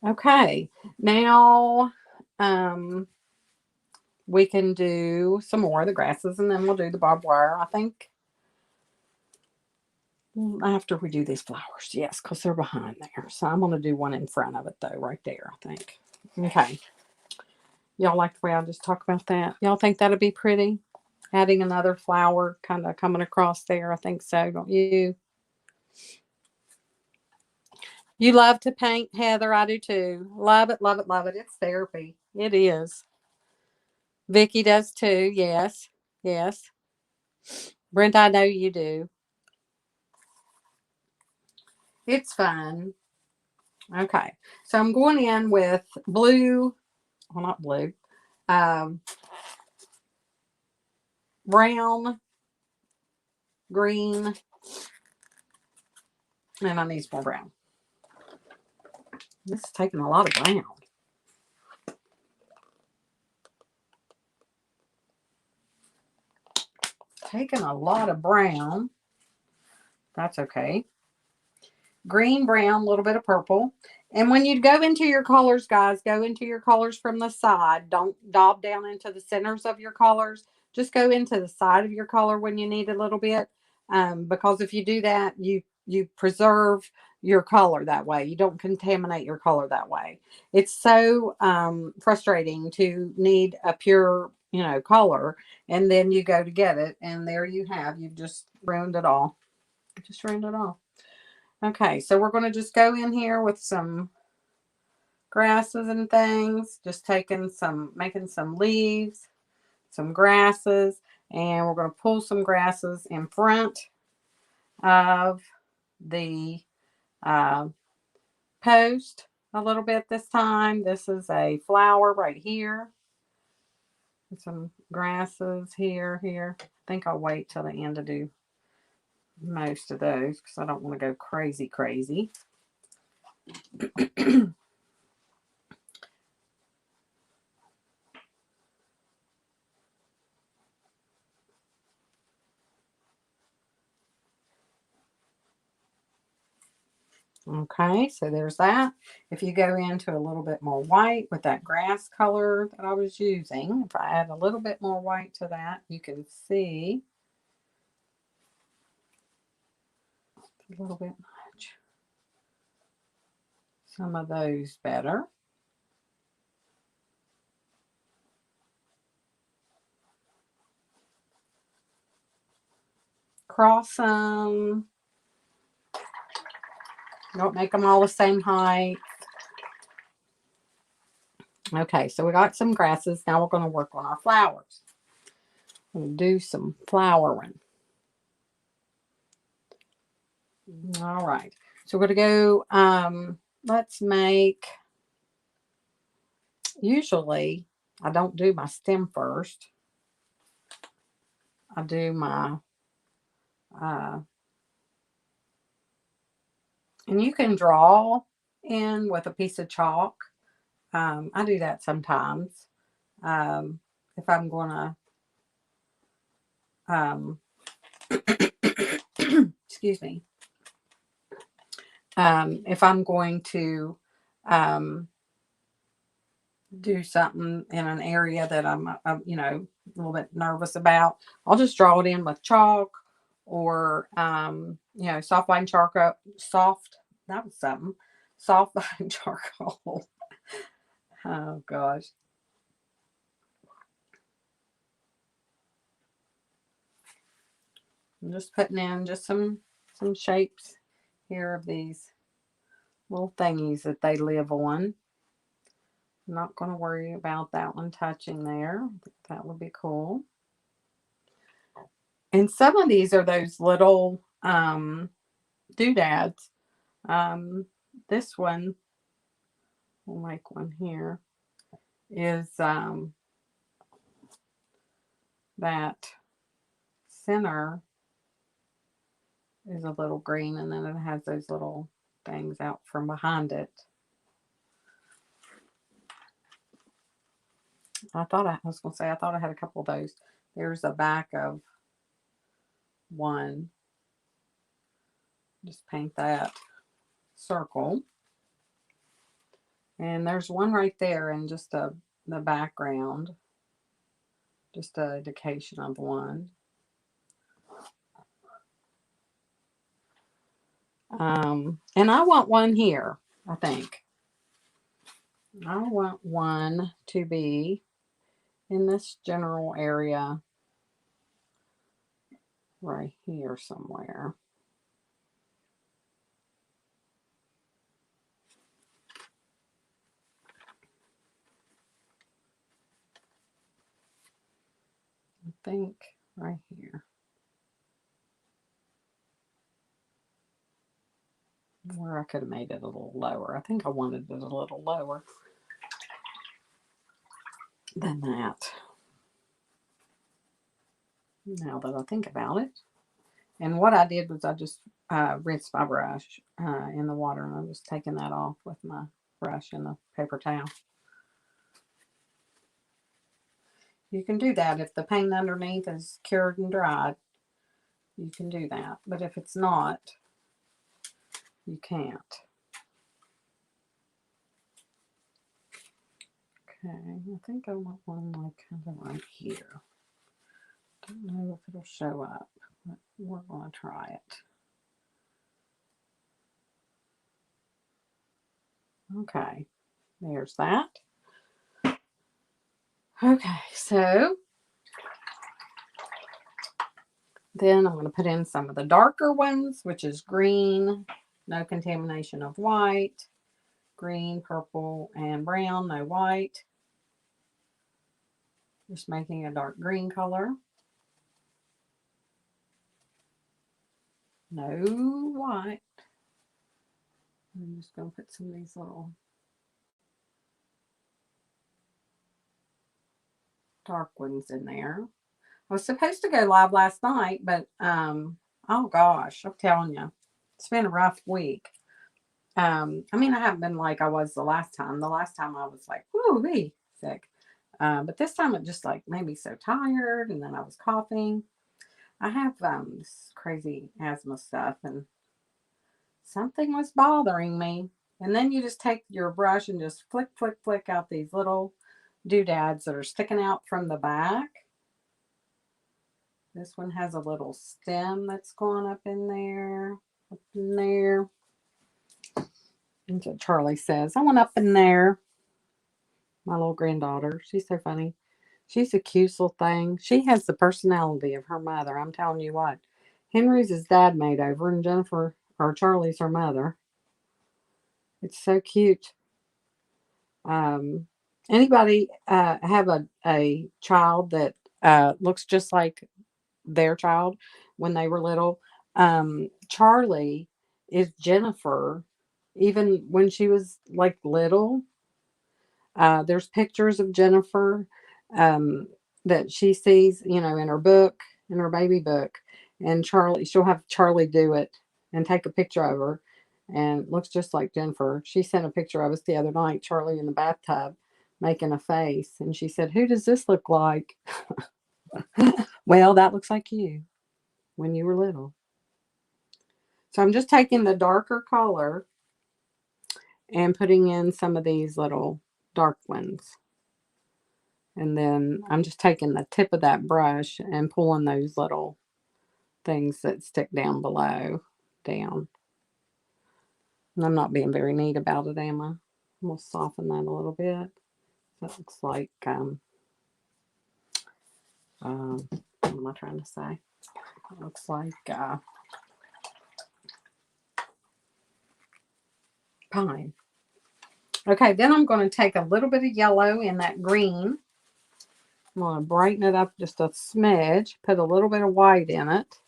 Okay, now we can do some more of the grasses, and then we'll do the barbed wire, I think, after we do these flowers. Yes, because they're behind there. So I'm going to do one in front of it though, right there, I think. Okay. Y'all like the way I just talked about that? Y'all think that'd be pretty? Adding another flower kind of coming across there. I think so, don't you? You love to paint, Heather. I do too. Love it, love it, love it. It's therapy. It is. Vicky does too. Yes. Yes. Brent, I know you do. It's fun. Okay. So I'm going in with blue. Well, not blue. Um, Brown, green, and I need some more brown. This is taking a lot of brown. Taking a lot of brown. That's okay. Green, brown, a little bit of purple. And when you go into your colors, guys, go into your colors from the side. Don't daub down into the centers of your colors. Just go into the side of your color when you need a little bit. Because if you do that, you preserve your color that way. You don't contaminate your color that way. It's so frustrating to need a pure, color, and then you go to get it, and there you have. You've just ruined it all. Just ruined it all. Okay, so we're going to just go in here with some grasses and things, just making some leaves, some grasses, and we're going to pull some grasses in front of the post a little bit this time. This is a flower right here. Some grasses here. I think I'll wait till the end to do most of those because I don't want to go crazy. Okay, so there's that. If you go into a little bit more white with that grass color that I was using, if I add a little bit more white to that, you can see a little bit much. Some of those better. Cross them. Don't make them all the same height. Okay, so we got some grasses. Now we're going to work on our flowers. We'll do some flowering. All right. So we're going to go, let's make, usually I don't do my stem first. I do my, and you can draw in with a piece of chalk. I do that sometimes. If I'm going to, excuse me, if I'm going to do something in an area that I'm a little bit nervous about, I'll just draw it in with chalk or, soft line charcoal, that was something, soft line charcoal. Oh gosh. I'm just putting in just some shapes here of these little thingies that they live on. I'm not going to worry about that one touching there. That would be cool. And some of these are those little doodads. This one, we'll make one here, is that center is a little green, and then it has those little things out from behind it. I was going to say, I thought I had a couple of those. There's a back of one. Just paint that circle. And there's one right there in just the background. Just an indication of one. And I want one here, I think. I want one to be in this general area right here somewhere. I think right here. Where I could have made it a little lower. I think I wanted it a little lower than that. Now that I think about it. And what I did was I just rinsed my brush in the water, and I'm just taking that off with my brush and the paper towel. You can do that if the paint underneath is cured and dried. You can do that. But if it's not, you can't. Okay, I think I want one like kind of right here. Don't know if it'll show up, but we're going to try it. Okay, there's that. Okay, so then I'm going to put in some of the darker ones, which is green, no contamination of white, green, purple, and brown, no white. Just making a dark green color. No white. I'm just going to put some of these little dark ones in there. I was supposed to go live last night, but oh gosh, I'm telling you, it's been a rough week. I mean, I haven't been like I was the last time. The last time I was like, woo-wee, sick. But this time it just like made me so tired, and then I was coughing. I have this crazy asthma stuff, and something was bothering me. And then you just take your brush and just flick, flick, flick out these little doodads that are sticking out from the back. This one has a little stem that's gone up in there. Up in there. That's what Charlie says. I want up in there. My little granddaughter. She's so funny. She's a cute little thing. She has the personality of her mother. I'm telling you what. Henry's his dad made over, and Jennifer, or Charlie's her mother. It's so cute. Um, anybody have a child that looks just like their child when they were little? Charlie is Jennifer, even when she was like little. There's pictures of Jennifer um, that she sees, in her book, in her baby book. And she'll have Charlie do it and take a picture of her. And it looks just like Jennifer. She sent a picture of us the other night, Charlie in the bathtub making a face. And she said, "Who does this look like?" Well, that looks like you when you were little. So I'm just taking the darker color and putting in some of these little dark ones. And then I'm just taking the tip of that brush and pulling those little things that stick down below down. And I'm not being very neat about it, am I? I'm going to soften that a little bit. That looks like, what am I trying to say? It looks like pine. Okay, then I'm going to take a little bit of yellow in that green. I'm going to brighten it up just a smidge. Put a little bit of white in it.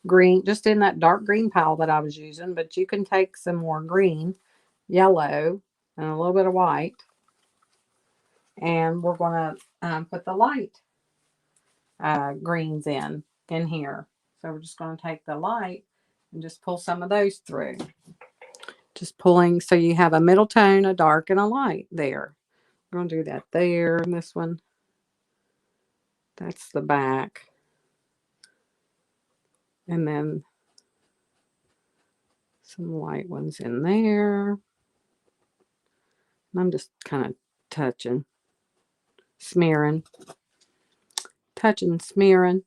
Green, just in that dark green pile that I was using, but you can take some more green, yellow, and a little bit of white. And we're going to put the light greens in here. So we're just going to take the light and just pull some of those through. Just pulling so you have a middle tone, a dark, and a light there. We're going to do that there. And this one, that's the back. And then some light ones in there. And I'm just kind of touching, smearing, smearing.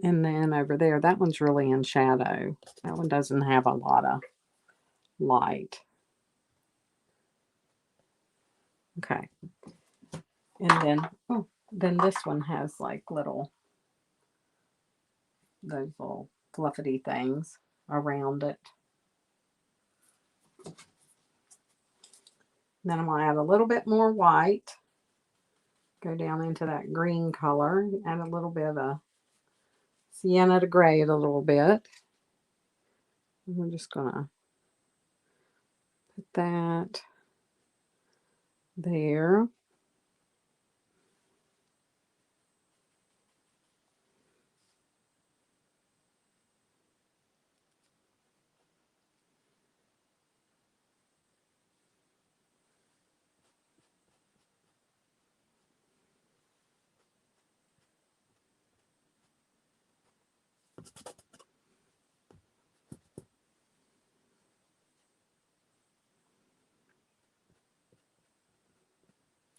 And then over there, that one's really in shadow. That one doesn't have a lot of light. Okay. And then this one has like those little fluffy things around it. Then I'm going to add a little bit more white. Go down into that green color. Add a little bit of sienna to gray it a little bit. And we're just going to put that there.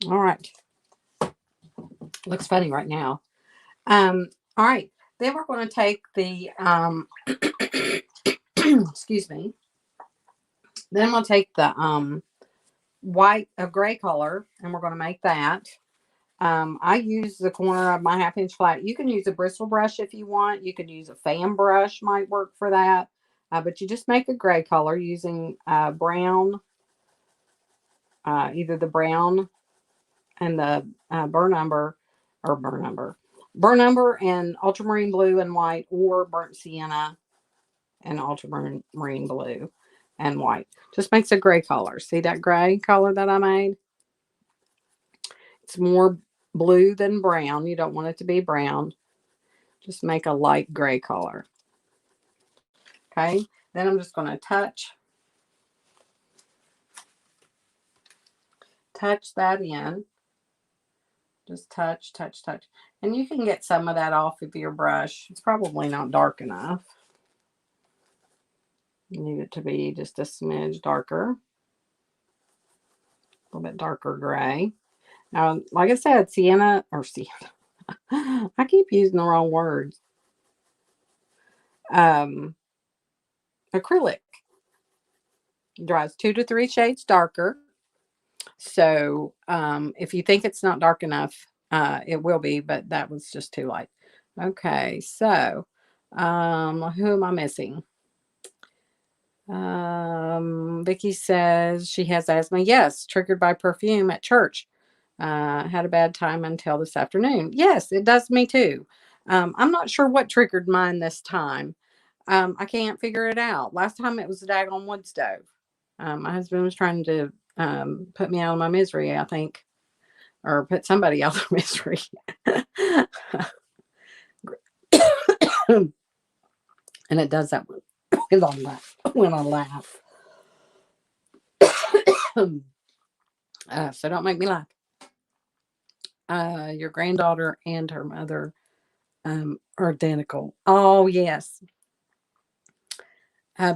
All right. Looks funny right now. All right. Then we're going to take the, excuse me. Then I'm going to take the gray color, and we're going to make that. I use the corner of my 1/2 inch flat. You can use a bristle brush if you want. You could use a fan brush, might work for that. But you just make a gray color using brown, either the brown and the burnt umber and ultramarine blue and white, or burnt sienna and ultramarine blue and white. Just makes a gray color. See that gray color that I made? It's more blue than brown. You don't want it to be brown. Just make a light gray color. Okay. Then I'm just going to touch that in. Just touch. And you can get some of that off with your brush. It's probably not dark enough. Need it to be just a smidge darker, a little bit darker gray. Now, like I said, sienna or sienna. I keep using the wrong words. Um, Acrylic dries 2 to 3 shades darker. So if you think it's not dark enough, it will be, but that was just too light. Okay, so who am I missing? Vicky says she has asthma. Yes, triggered by perfume at church. Had a bad time until this afternoon. Yes, it does me too. I'm not sure what triggered mine this time. I can't figure it out. Last time it was the daggone wood stove. My husband was trying to put me out of my misery, I think, or put somebody out of misery. And it does that when I laugh. So don't make me laugh. Your granddaughter and her mother are identical. Oh, yes.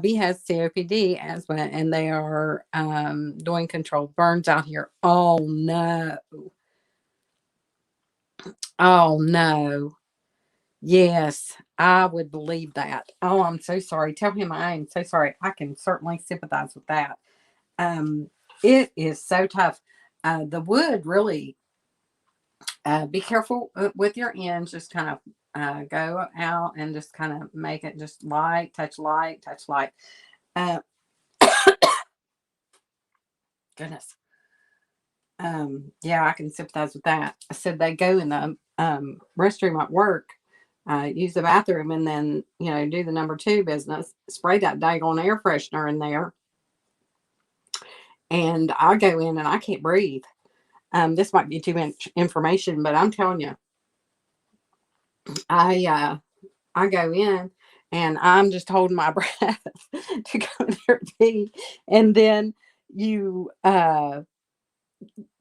B has COPD, asthma, and they are doing controlled burns out here. Oh, no. Oh, no. Yes, I would believe that. Oh, I'm so sorry. Tell him I am so sorry. I can certainly sympathize with that. Um, it is so tough. The wood really, be careful with your ends. Just kind of go out and just kind of make it just light, touch light, touch light. Uh, goodness. Yeah, I can sympathize with that. I said they go in the restroom at work, use the bathroom, and then do the number two business. Spray that daggone air freshener in there, and I go in and I can't breathe. This might be too much information, but I'm telling you, I go in and I'm just holding my breath to go in there and pee, and then you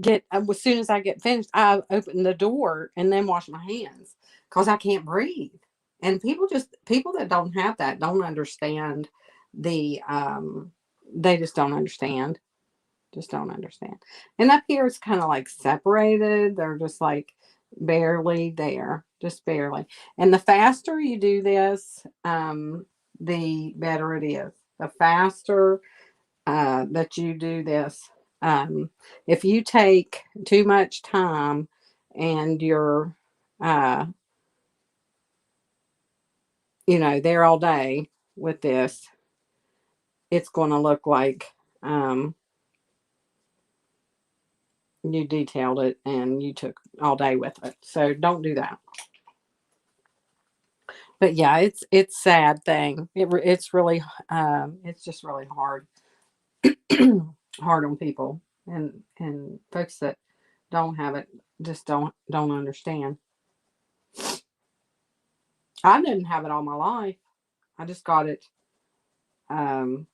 get as soon as I get finished, I open the door and then wash my hands because I can't breathe. And people that don't have that don't understand the they just don't understand. And up here it's kind of like separated. They're just like barely there, just barely. And the faster you do this, the better it is. The faster that you do this. If you take too much time and you're, uh, there all day with this, it's going to look like you detailed it and you took all day with it. So don't do that. But yeah, it's sad thing. It's really it's just really hard hard on people and folks that don't have it just don't understand. I didn't have it all my life. I just got it um,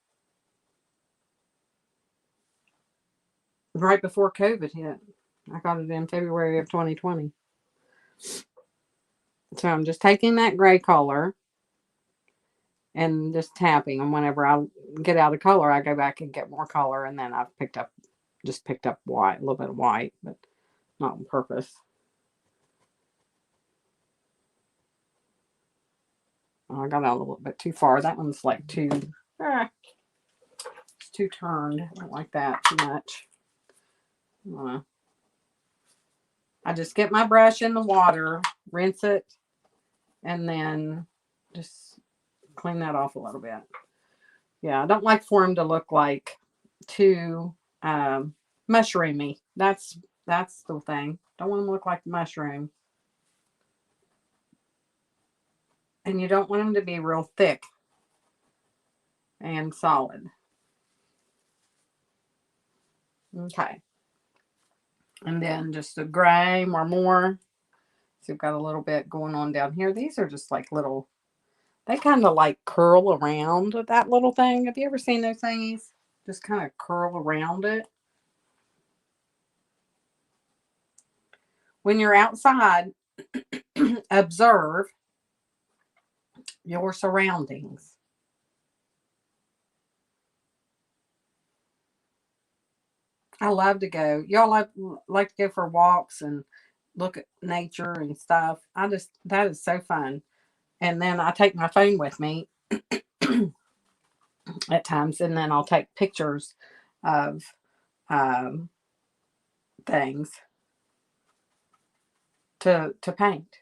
right before COVID hit. I got it in February of 2020. So I'm just taking that gray color and just tapping. And whenever I get out of color, I go back and get more color. And then I've picked up white, a little bit of white, but not on purpose. Oh, I got out a little bit too far. That one's like it's too turned. I don't like that too much. I just get my brush in the water, rinse it, and then just clean that off a little bit. Yeah, I don't like for them to look like too mushroomy. That's the thing. Don't want them to look like mushroom. And you don't want them to be real thick and solid. Okay. And then just a gray, more. So we've got a little bit going on down here. These are just like little, they kind of like curl around that little thing. Have you ever seen those thingies? Just kind of curl around it. When you're outside, observe your surroundings. I love to go. Y'all like to go for walks and look at nature and stuff. That is so fun. And then I take my phone with me at times, and then I'll take pictures of um, things to paint.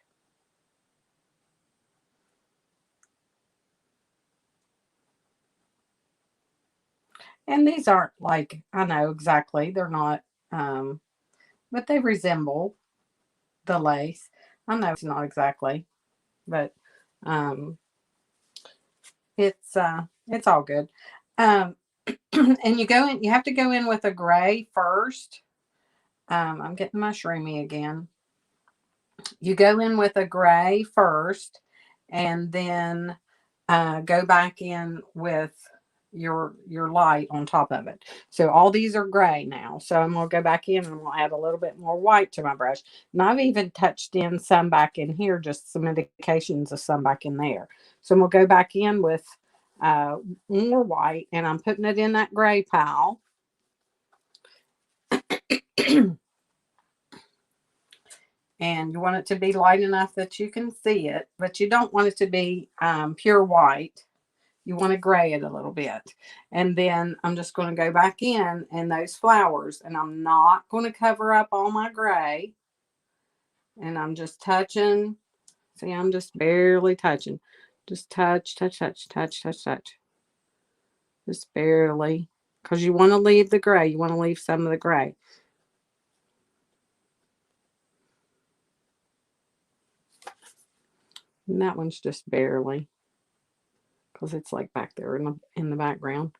And these aren't like, I know exactly, they're not, um, but they resemble the lace. I know it's not exactly, but um, it's all good. Um, and you have to go in with a gray first. I'm getting mushroomy again. You go in with a gray first, and then go back in with your light on top of it. So all these are gray now. So I'm gonna go back in and I'm gonna add a little bit more white to my brush. And I've even touched in some back in here, just some indications of some back in there. So I'm gonna go back in with uh, more white, and I'm putting it in that gray pile. And you want it to be light enough that you can see it, but you don't want it to be pure white. You want to gray it a little bit. And then I'm just going to go back in and those flowers, and I'm not going to cover up all my gray. And I'm just touching. See, I'm just barely touching. Just touch, touch, touch, touch, touch, touch. Just barely. Because you want to leave the gray. You want to leave some of the gray. And that one's just barely. Because it's like back there in the background.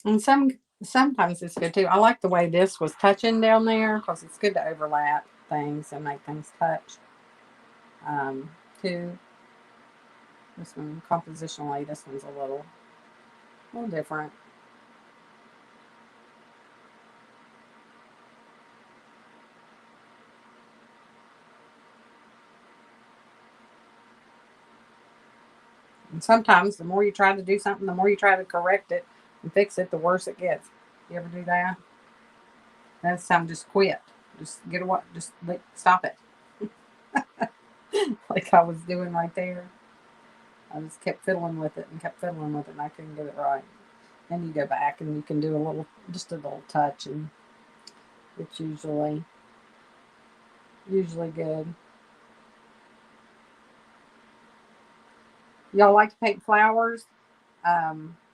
And sometimes it's good too. I like the way this was touching down there because it's good to overlap things and make things touch. Too. This one compositionally, this one's a little different. And sometimes the more you try to do something, the more you try to correct it and fix it, the worse it gets. You ever do that? That's time just quit. Just get away. Just stop it. Like I was doing right there. I just kept fiddling with it and kept fiddling with it, and I couldn't get it right. Then you go back and you can do just a little touch, and it's usually good. Y'all like to paint flowers?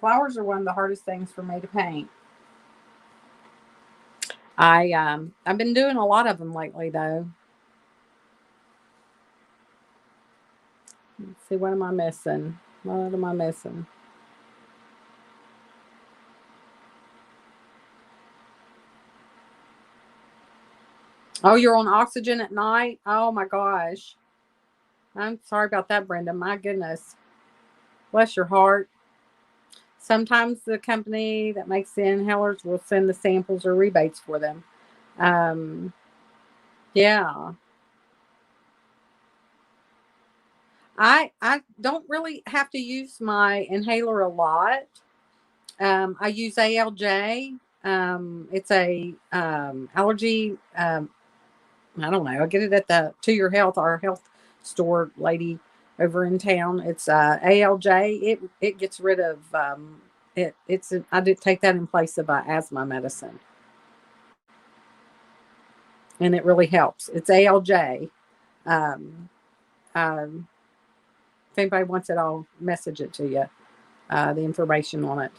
Flowers are one of the hardest things for me to paint. I've been doing a lot of them lately though. Let's see, what am I missing? What am I missing? Oh, you're on oxygen at night? Oh my gosh. I'm sorry about that, Brenda. My goodness. Bless your heart. Sometimes the company that makes the inhalers will send the samples or rebates for them. Um, yeah. I don't really have to use my inhaler a lot. I use ALJ. It's a allergy. I don't know. I get it at the To Your Health, our health store lady over in town. It's ALJ. It gets rid of I did take that in place of asthma medicine, and it really helps. It's ALJ. Um, um, if anybody wants it, I'll message it to you. The information on it.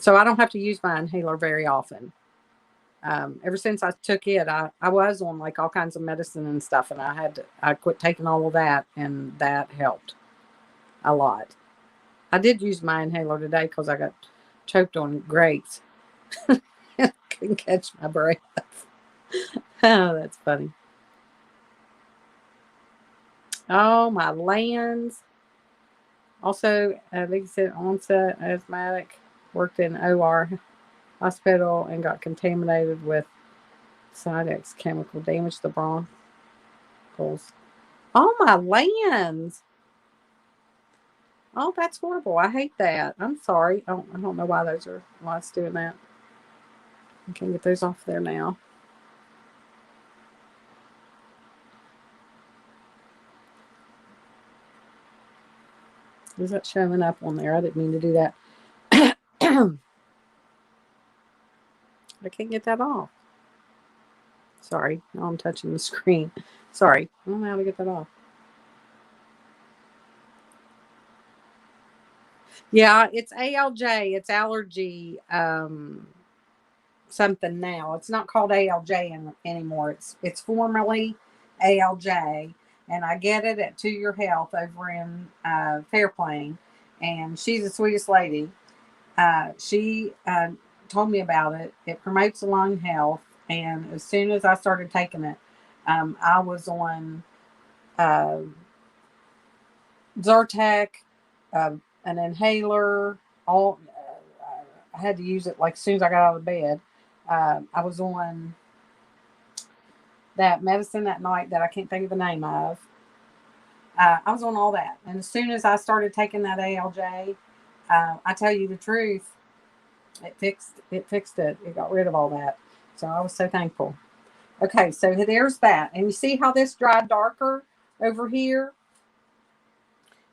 So I don't have to use my inhaler very often. Ever since I took it, I was on like all kinds of medicine and stuff, and I quit taking all of that, and that helped a lot. I did use my inhaler today because I got choked on grapes. Couldn't catch my breath. Oh, that's funny. Oh, my lands. Also, like I said, onset asthmatic, worked in OR hospital and got contaminated with Sidex chemical, damaged the bronchioles. Oh, my lands. Oh, that's horrible. I hate that. I'm sorry. I don't know why it's doing that. I can't get those off there now. Is that showing up on there? I didn't mean to do that. I can't get that off. Sorry. Now I'm touching the screen. Sorry. I don't know how to get that off. Yeah, it's ALJ. It's allergy something now. It's not called ALJ anymore. It's formerly ALJ, and I get it at To Your Health over in Fairplain, and she's the sweetest lady. She told me about it. It promotes lung health, and as soon as I started taking it, I was on uh, Zyrtec, an inhaler. All I had to use it like as soon as I got out of bed. I was on that medicine that night that I can't think of the name of. I was on all that, and as soon as I started taking that ALJ, I tell you the truth, it. It got rid of all that. So I was so thankful. Okay, so there's that, and you see how this dried darker over here.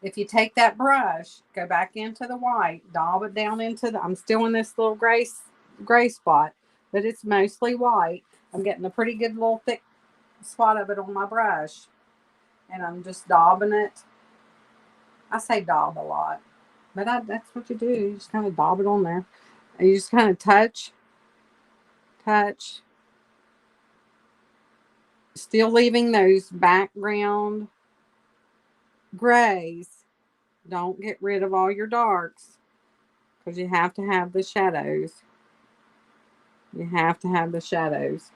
If you take that brush, go back into the white, daub it down into the, I'm still in this little gray spot, but it's mostly white. I'm getting a pretty good little thick spot of it on my brush, and I'm just daubing it. I say daub a lot, but that's what you do. You just kind of daub it on there. And you just kind of touch, still leaving those background grays. Don't get rid of all your darks because you have to have the shadows. You have to have the shadows.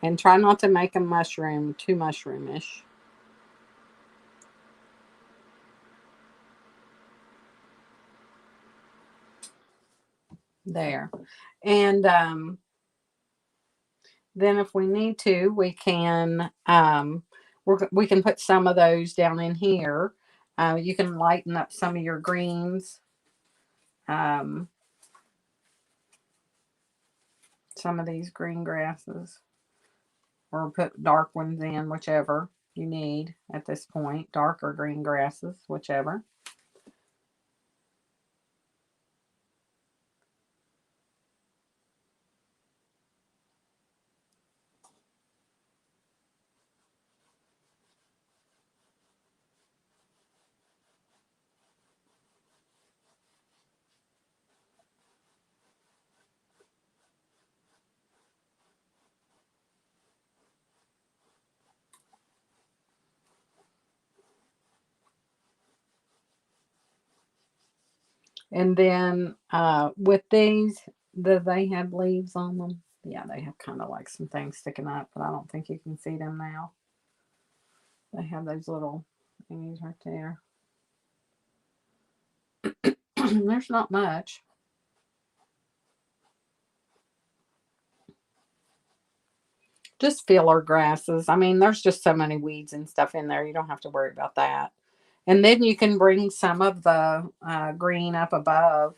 And try not to make a mushroom too mushroomish. There. And then if we need to, we can we can put some of those down in here. You can lighten up some of your greens. Some of these green grasses, or put dark ones in, whichever you need at this point. Dark or green grasses, whichever. And then with these, do they have leaves on them? Yeah, they have kind of like some things sticking up, but I don't think you can see them now. They have those little thingies right there. There's not much. Just filler grasses. I mean, there's just so many weeds and stuff in there. You don't have to worry about that. And then you can bring some of the green up above.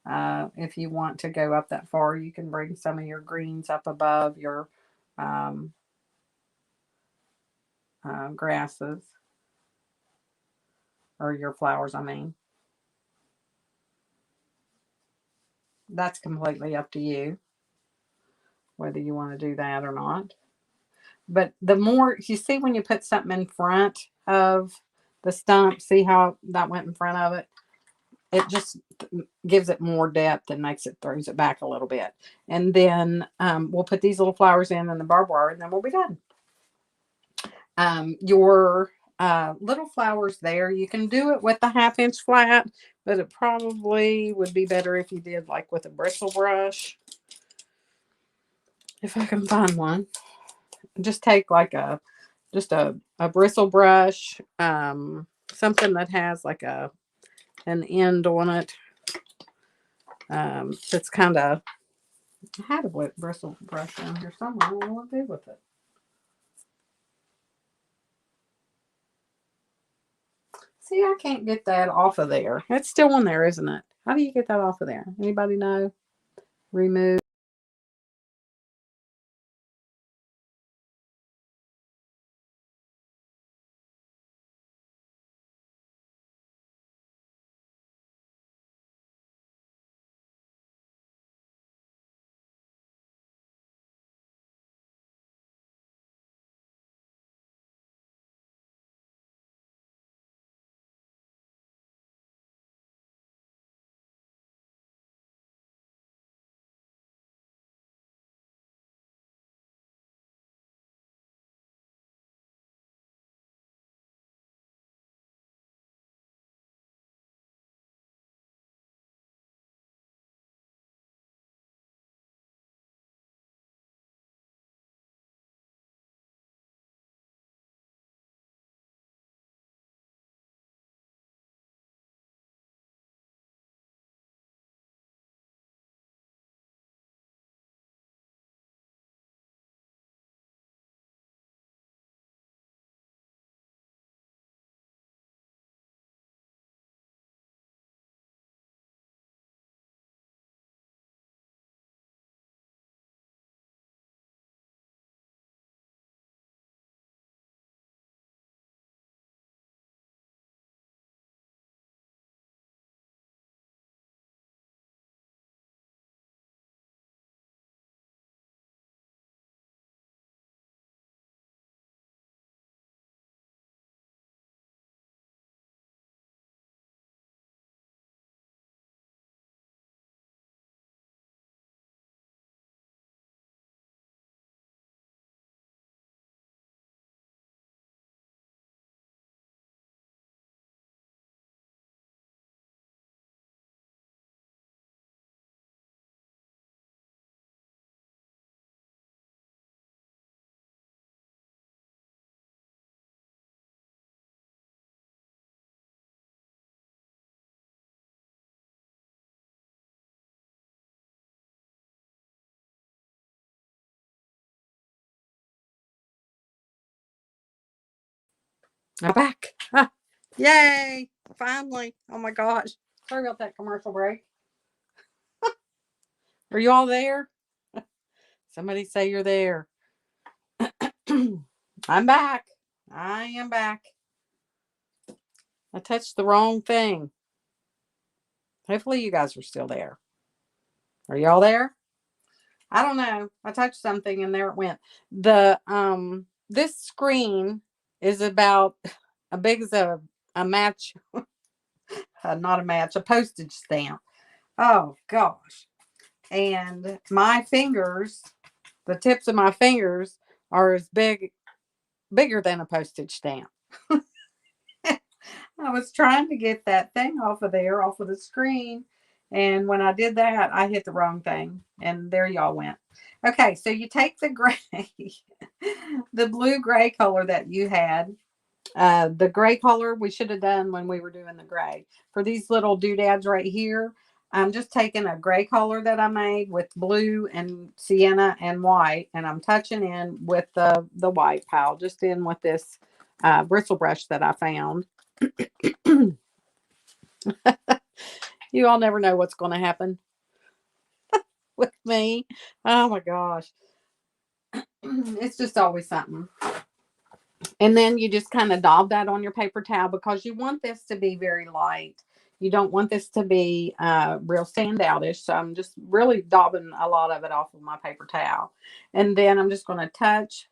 If you want to go up that far, you can bring some of your greens up above your um, grasses or your flowers, I mean. That's completely up to you whether you want to do that or not. But the more you see when you put something in front of the stump, see how that went in front of it? it just gives it more depth and throws it back a little bit. And then we'll put these little flowers in and the barbed wire, and then we'll be done. Your little flowers there, you can do it with the 1/2 inch flat, but it probably would be better if you did like with a bristle brush. If I can find one, just take like a bristle brush, something that has like an end on it. It's kind of, I had a bristle brush down here somewhere. I don't know what to do with it. See, I can't get that off of there. It's still on there, isn't it? How do you get that off of there? Anybody know? Remove. I'm back. Ah, yay! Finally. Oh my gosh. Sorry about that commercial break. Are you all there? Somebody say you're there. I'm back. I am back. I touched the wrong thing. Hopefully you guys are still there. Are y'all there? I don't know. I touched something and there it went. The this screen is about as big as a match, not a match, a postage stamp. Oh gosh. And my fingers, the tips of my fingers are as bigger than a postage stamp. I was trying to get that thing off of there, off of the screen. And when I did that, I hit the wrong thing. And there y'all went. Okay, so you take the gray, the blue gray color that you had. The gray color we should have done when we were doing the gray. For these little doodads right here, I'm just taking a gray color that I made with blue and sienna and white, and I'm touching in with the white pile, just in with this bristle brush that I found. You all never know what's going to happen with me. Oh my gosh. It's just always something. And then you just kind of daub that on your paper towel because you want this to be very light. You don't want this to be real standoutish. So I'm just really daubing a lot of it off of my paper towel. And then I'm just going to touch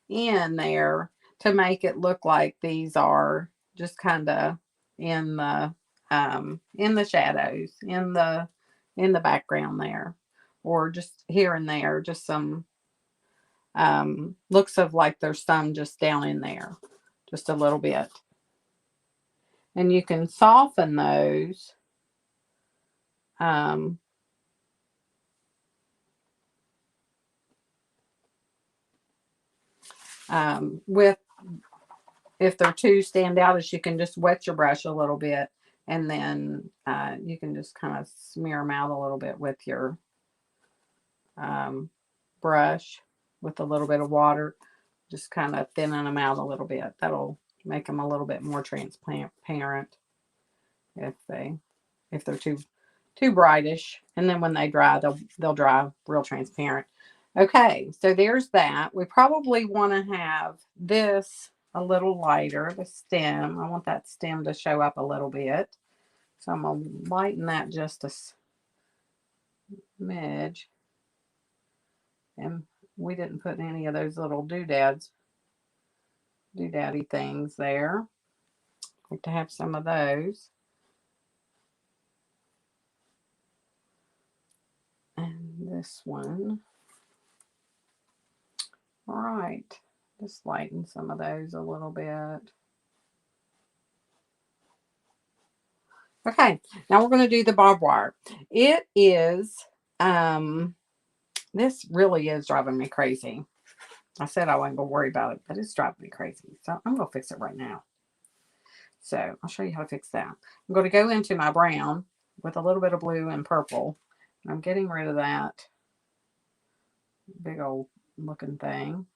in there to make it look like these are just kind of in the in the shadows, in the background there, or just here and there, just some looks of like there's some just down in there, just a little bit. And you can soften those with, if they're too standoutish, you can just wet your brush a little bit, and then you can just kind of smear them out a little bit with your brush with a little bit of water, just kind of thinning them out a little bit. That'll make them a little bit more transparent if they're too brightish. And then when they dry, they'll dry real transparent. Okay, so there's that. We probably want to have this a little lighter, the stem. I want that stem to show up a little bit. So I'm going to lighten that just a smidge. And we didn't put any of those little doodaddy things there. Like to have some of those. And this one. All right. Just lighten some of those a little bit. Okay, now we're going to do the barbed wire. It is, this really is driving me crazy. I said I wasn't going to worry about it, but it's driving me crazy. So I'm going to fix it right now. So I'll show you how to fix that. I'm going to go into my brown with a little bit of blue and purple. I'm getting rid of that big old looking thing.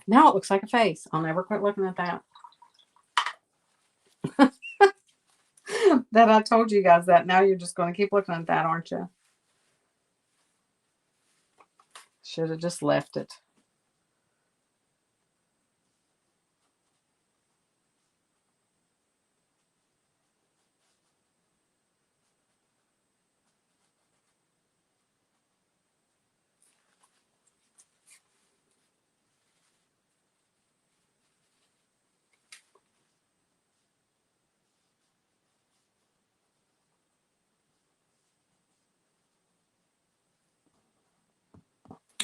Now it looks like a face. I'll never quit looking at that. That I told you guys that. Now you're just going to keep looking at that, aren't you? Should have just left it.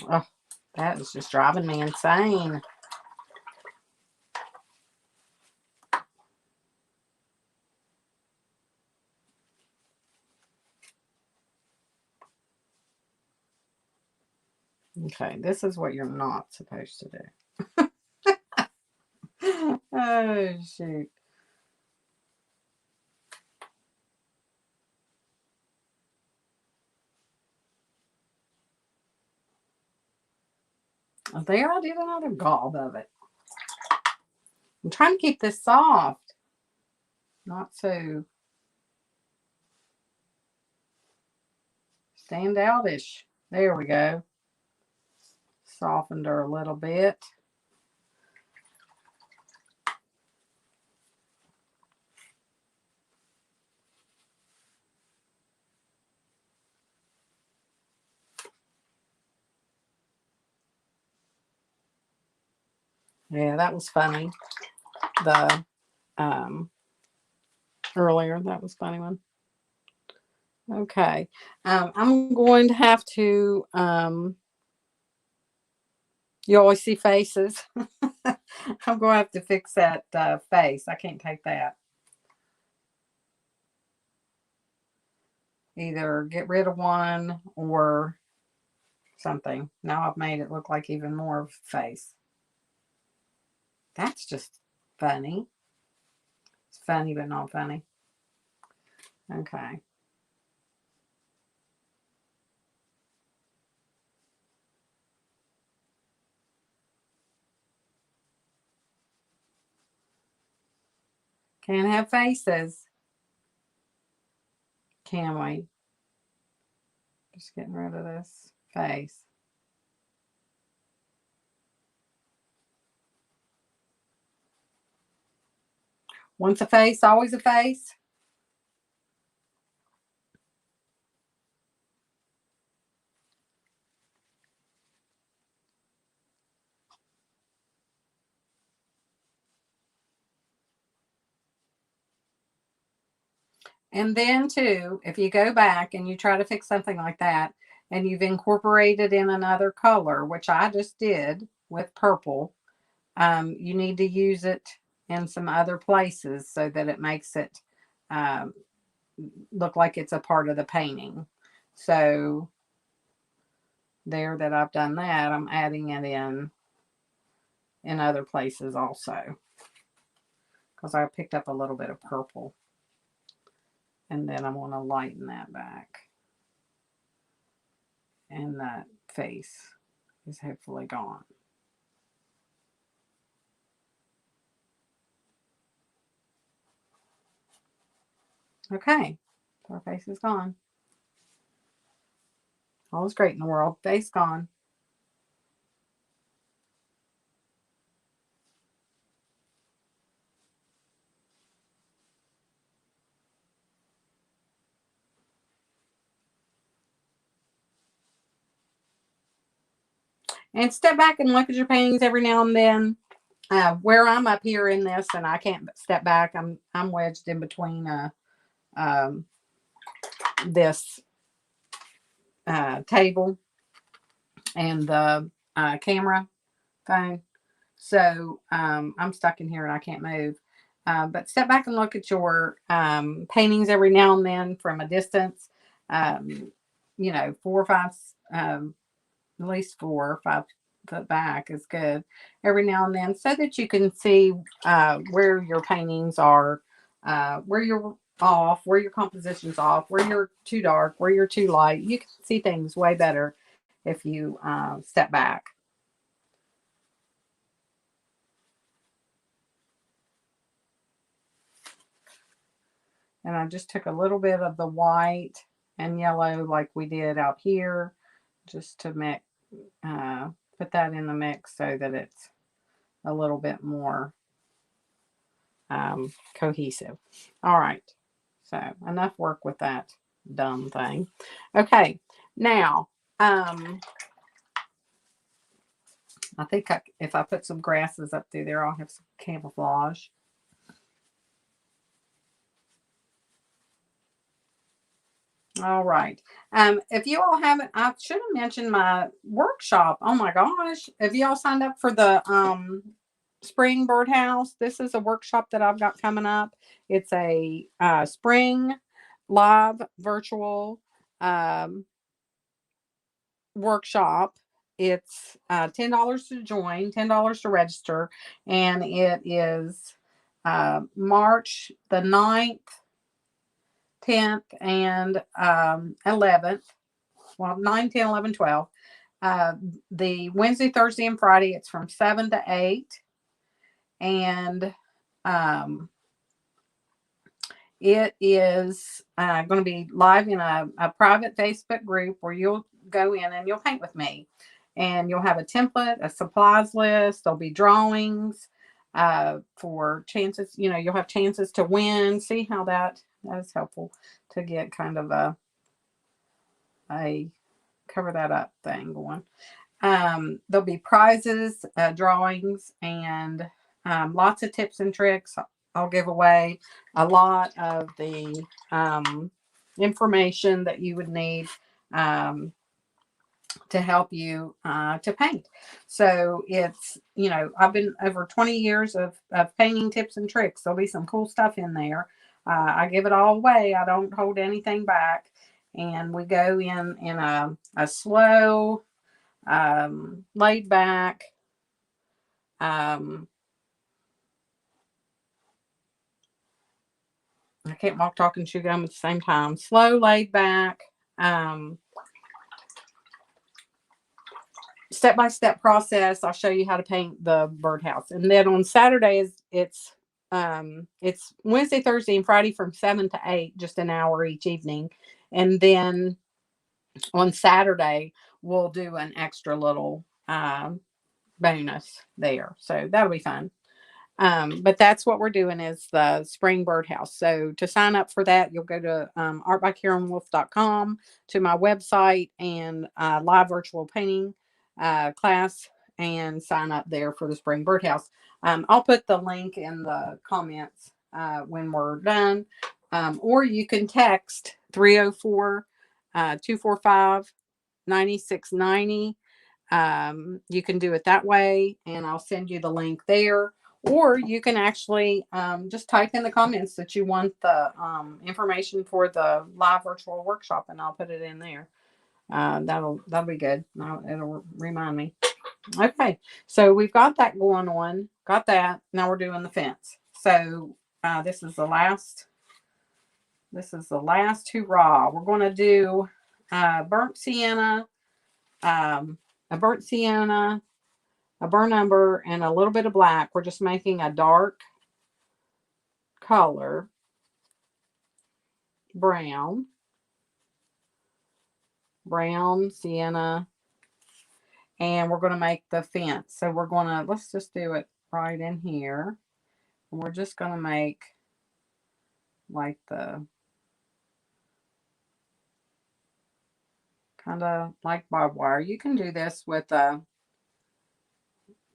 Oh, that is just driving me insane. Okay, this is what you're not supposed to do. Oh, shoot. There, I did another gob of it. I'm trying to keep this soft. Not so standoutish. There we go. Softened her a little bit. Yeah, that was funny. The earlier, that was a funny one. Okay. I'm going to have to, you always see faces. I'm going to have to fix that face. I can't take that. Either get rid of one or something. Now I've made it look like even more of a face. That's just funny. It's funny, but not funny. Okay. Can't have faces. Can we? Just getting rid of this face. Once a face, always a face. And then too, if you go back and you try to fix something like that and you've incorporated in another color, which I just did with purple, you need to use it in some other places so that it makes it um, look like it's a part of the painting. So there that I've done that, I'm adding it in other places also because I picked up a little bit of purple. And then I want to lighten that back. And that face is hopefully gone. Okay, so our face is gone. All is great in the world. Face gone. And step back and look at your paintings every now and then. Where I'm up here in this, and I can't step back. I'm wedged in between um, this table and the camera phone. So I'm stuck in here and I can't move. But step back and look at your paintings every now and then from a distance. Um, you know, 4 or 5, at least 4 or 5 foot back is good every now and then so that you can see where your paintings are, where you're off, where your composition's off, where you're too dark, where you're too light. You can see things way better if you step back. And I just took a little bit of the white and yellow like we did out here just to mix, put that in the mix so that it's a little bit more cohesive. All right. So enough work with that dumb thing. Okay. Now, I think if I put some grasses up through there, I'll have some camouflage. All right. If you all haven't, I should have mentioned my workshop. Oh my gosh. Have you all signed up for the spring birdhouse? This is a workshop that I've got coming up. It's a spring live virtual um, workshop. It's $10 to join, $10 to register, and it is March the 9th, 10th, and 11th. Well, 9, 10, 11, 12. The Wednesday, Thursday, and Friday, it's from 7 to 8. And it is going to be live in a private Facebook group where you'll go in and you'll paint with me. And you'll have a template, a supplies list. There'll be drawings for chances. You know, you'll have chances to win. See how that is helpful to get kind of a cover that up thing going. There'll be prizes, drawings, and lots of tips and tricks. I'll give away a lot of the information that you would need to help you to paint. So it's, you know, I've been over 20 years of painting tips and tricks. There'll be some cool stuff in there. I give it all away. I don't hold anything back. And we go in a slow, laid back, I can't walk, talk, and chew gum at the same time. Slow, laid back, um, step-by-step process. I'll show you how to paint the birdhouse. And then on Saturdays, it's Wednesday, Thursday, and Friday from 7 to 8, just an hour each evening. And then on Saturday, we'll do an extra little bonus there. So that'll be fun. But that's what we're doing is the spring birdhouse. So to sign up for that, you'll go to artbykarenwolf.com to my website and live virtual painting class and sign up there for the spring birdhouse. I'll put the link in the comments when we're done. Or you can text 304 245 9690. You can do it that way, and I'll send you the link there. Or you can actually just type in the comments that you want the information for the live virtual workshop, and I'll put it in there. That'll be good. It'll remind me. Okay, so we've got that going on. Got that. Now we're doing the fence. So this is the last. This is the last hurrah. We're going to do burnt sienna, a burnt sienna, a burnt umber, and a little bit of black. We're just making a dark color, brown, sienna, and we're going to make the fence. So we're going to, let's just do it right in here. And we're just going to make like the, kind of like barbed wire. You can do this with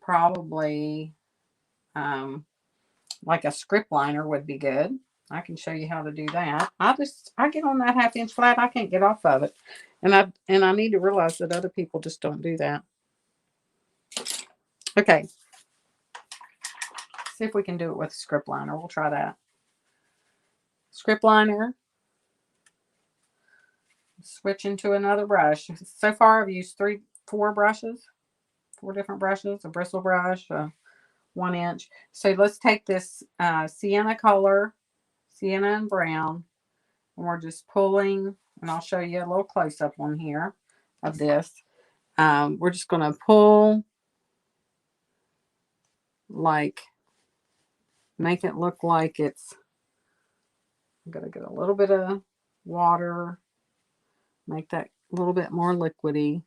probably like a script liner would be good. I can show you how to do that. I get on that 1/2 inch flat. I can't get off of it. And I need to realize that other people just don't do that. Okay. See if we can do it with a script liner. We'll try that. Script liner. Switch into another brush. So far I've used 4 brushes. 4 different brushes. A bristle brush, a 1 inch. So let's take this sienna color, sienna and brown, and we're just pulling, and I'll show you a little close-up on here of this. We're just going to pull, like, make it look like it's, I'm going to get a little bit of water, make that a little bit more liquidy.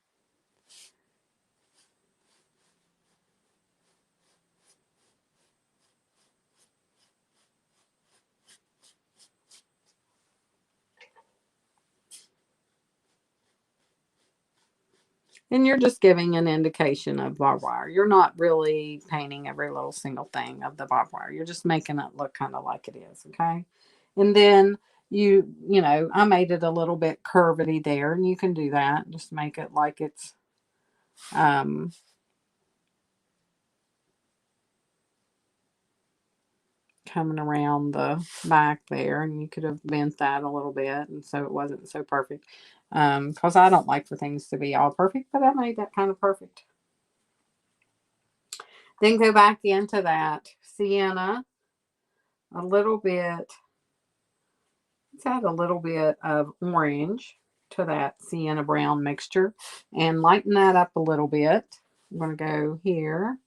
And you're just giving an indication of barbed wire. You're not really painting every little single thing of the barbed wire. You're just making it look kind of like it is, okay? And then you know, I made it a little bit curvedy there, and you can do that. Just make it like it's coming around the back there, and you could have bent that a little bit, and so it wasn't so perfect. Because I don't like for things to be all perfect, but I made that kind of perfect. Then go back into that sienna a little bit. Let's add a little bit of orange to that sienna brown mixture and lighten that up a little bit. I'm going to go here,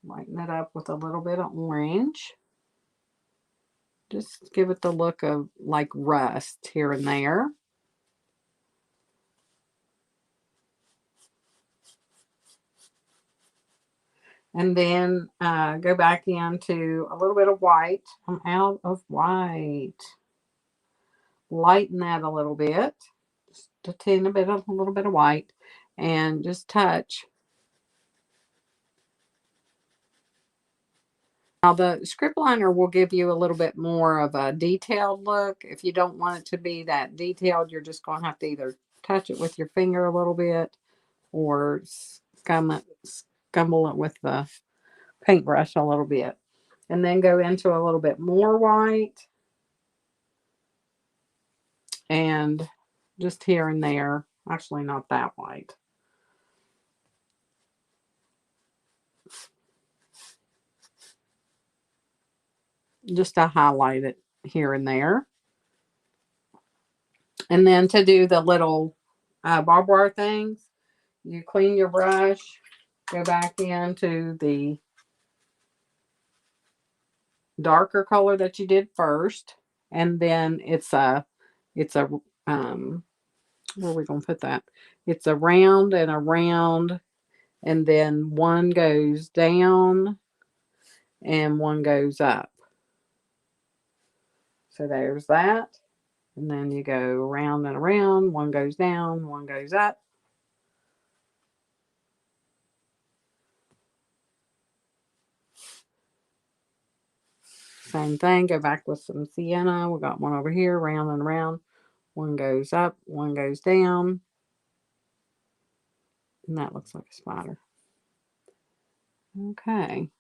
lighten it up with a little bit of orange. Just give it the look of like rust here and there. And then go back into a little bit of white. I'm out of white. Lighten that a little bit. Just a little bit of white. And just touch. Now the script liner will give you a little bit more of a detailed look. If you don't want it to be that detailed, you're just going to have to either touch it with your finger a little bit or scumble it with the paintbrush a little bit. And then go into a little bit more white and just here and there. Actually, not that white. Just to highlight it here and there. And then to do the little barbed wire things, you clean your brush, go back into the darker color that you did first, and then it's a where are we gonna put that? It's a round and a round, and then one goes down and one goes up. So there's that. And then you go around and around, one goes down, one goes up. Same thing. Go back with some sienna. We got one over here, round and round. One goes up, one goes down. And that looks like a spider. Okay.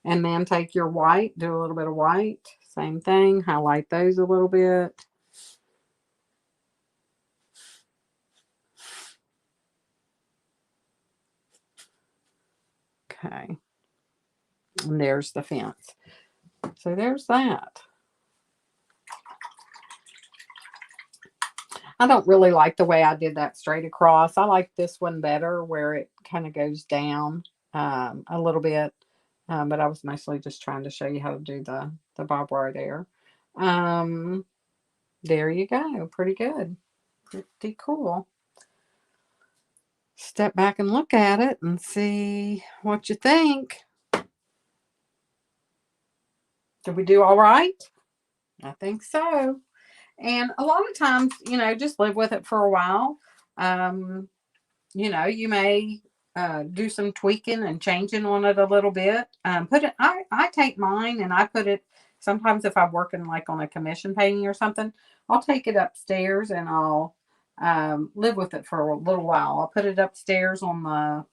And then take your white, do a little bit of white. Same thing. Highlight those a little bit. Okay. And there's the fence. So there's that. I don't really like the way I did that straight across. I like this one better where it kind of goes down a little bit. But I was mostly just trying to show you how to do the barbed wire there. There you go. Pretty good. Pretty cool. Step back and look at it and see what you think. Did we do all right? I think so. And a lot of times, just live with it for a while. You may do some tweaking and changing on it a little bit. I take mine and I put it, sometimes if I'm working like on a commission painting or something, I'll take it upstairs and I'll live with it for a little while. I'll put it upstairs on the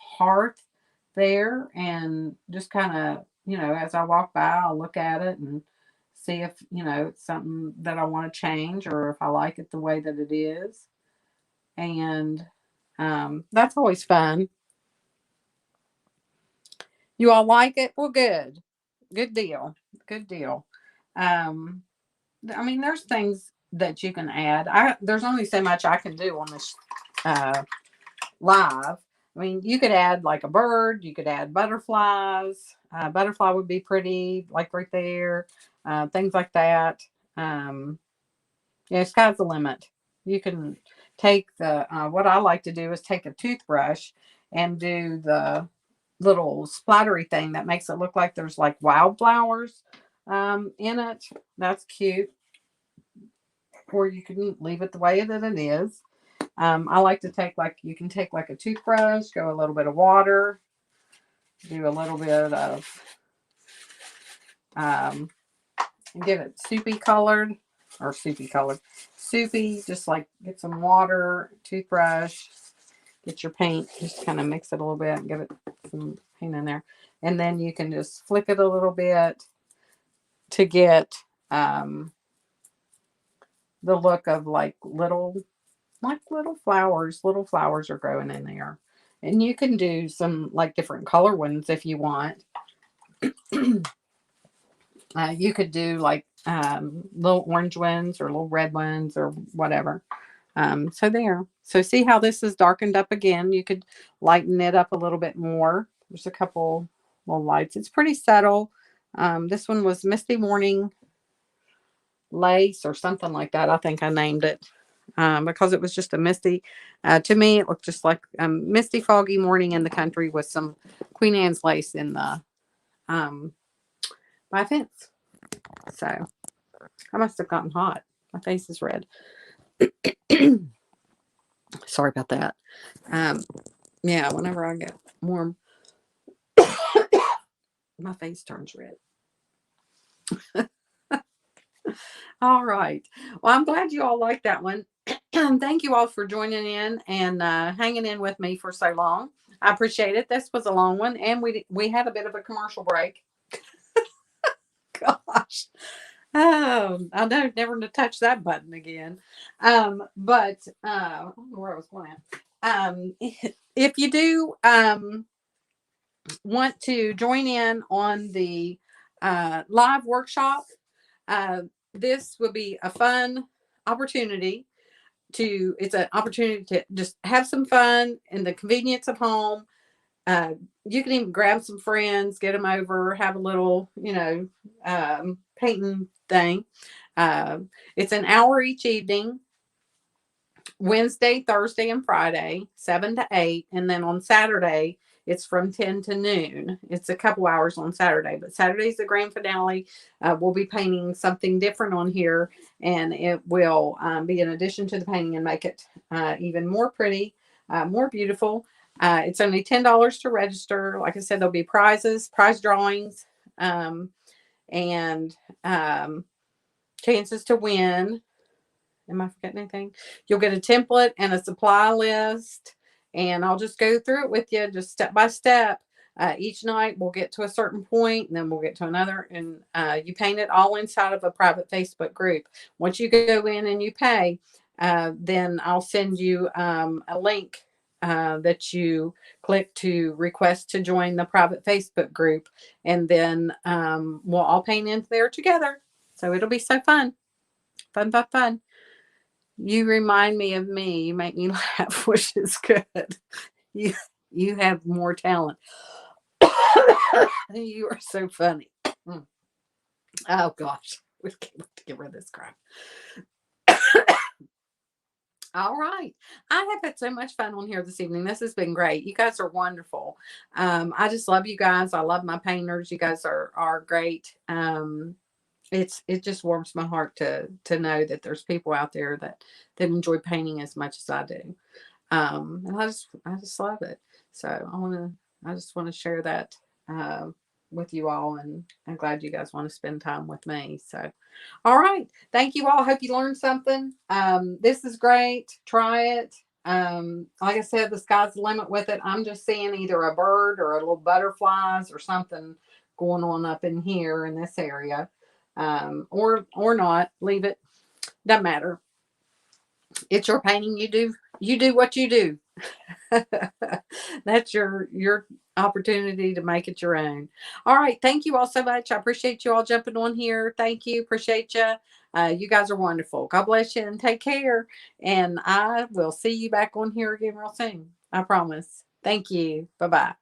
hearth there and just kind of, as I walk by, I'll look at it and see if, it's something that I want to change or if I like it the way that it is. And that's always fun. You all like it? Well, good. Good deal. Good deal. There's things that you can add. There's only so much I can do on this live. You could add like a bird. You could add butterflies. Butterfly would be pretty, like right there. Things like that. Sky's the limit. You can take what I like to do is take a toothbrush and do the little splattery thing that makes it look like there's like wildflowers in it. That's cute. Or you can leave it the way that it is. I like to take you can take like a toothbrush, go a little bit of water, do a little bit of, give it soupy, just like get some water, toothbrush, get your paint, just kind of mix it a little bit and give it some paint in there. And then you can just flick it a little bit to get the look of like little flowers. Little flowers are growing in there. And you can do some like different color ones if you want. You could do like little orange ones or little red ones or whatever. So there. So see how this is darkened up again. You could lighten it up a little bit more. There's a couple little lights. It's pretty subtle. This one was Misty Morning Lace or something like that. I think I named it because it was just a misty. To me, it looked just like a misty, foggy morning in the country with some Queen Anne's lace in the my fence. So I must have gotten hot. My face is red. Sorry about that. Whenever I get warm, my face turns red. All right. Well, I'm glad you all like that one. Thank you all for joining in and hanging in with me for so long. I appreciate it. This was a long one, and we had a bit of a commercial break. Gosh. I know never to touch that button again. But I don't know where I was going at. If you do want to join in on the live workshop, this would be a fun opportunity it's an opportunity to just have some fun in the convenience of home. You can even grab some friends, get them over, have a little, painting thing. It's an hour each evening, Wednesday, Thursday, and Friday, 7 to 8. And then on Saturday, it's from 10 to noon. It's a couple hours on Saturday, but Saturday's the grand finale. We'll be painting something different on here, and it will be in addition to the painting and make it even more pretty, more beautiful. It's only $10 to register. Like I said, there'll be prize drawings and chances to win. Am I forgetting anything? You'll get a template and a supply list, and I'll just go through it with you, just step by step. Each night we'll get to a certain point, and then we'll get to another, and you paint it all inside of a private Facebook group. Once you go in and you pay, then I'll send you a link that you click to request to join the private Facebook group, and then we'll all paint in there together. So it'll be so fun. Fun, fun, fun. You remind me of me. You make me laugh, which is good. You you have more talent. You are so funny. Oh gosh, we can't wait to get rid of this crap. All right. I have had so much fun on here this evening. This has been great. You guys are wonderful. I just love you guys. I love my painters. You guys are great. It just warms my heart to know that there's people out there that enjoy painting as much as I do. And I just love it. So I just want to share that with you all, and I'm glad you guys want to spend time with me. So all right. Thank you all. Hope you learned something. This is great. Try it. Like I said, the sky's the limit with it. I'm just seeing either a bird or a little butterflies or something going on up in here in this area. Or not. Leave it. Doesn't matter. It's your painting. You do what you do. That's your opportunity to make it your own. All right. Thank you all so much. I appreciate you all jumping on here. Thank you. Appreciate you. You guys are wonderful. God bless you and take care. And I will see you back on here again real soon. I promise. Thank you. Bye-bye.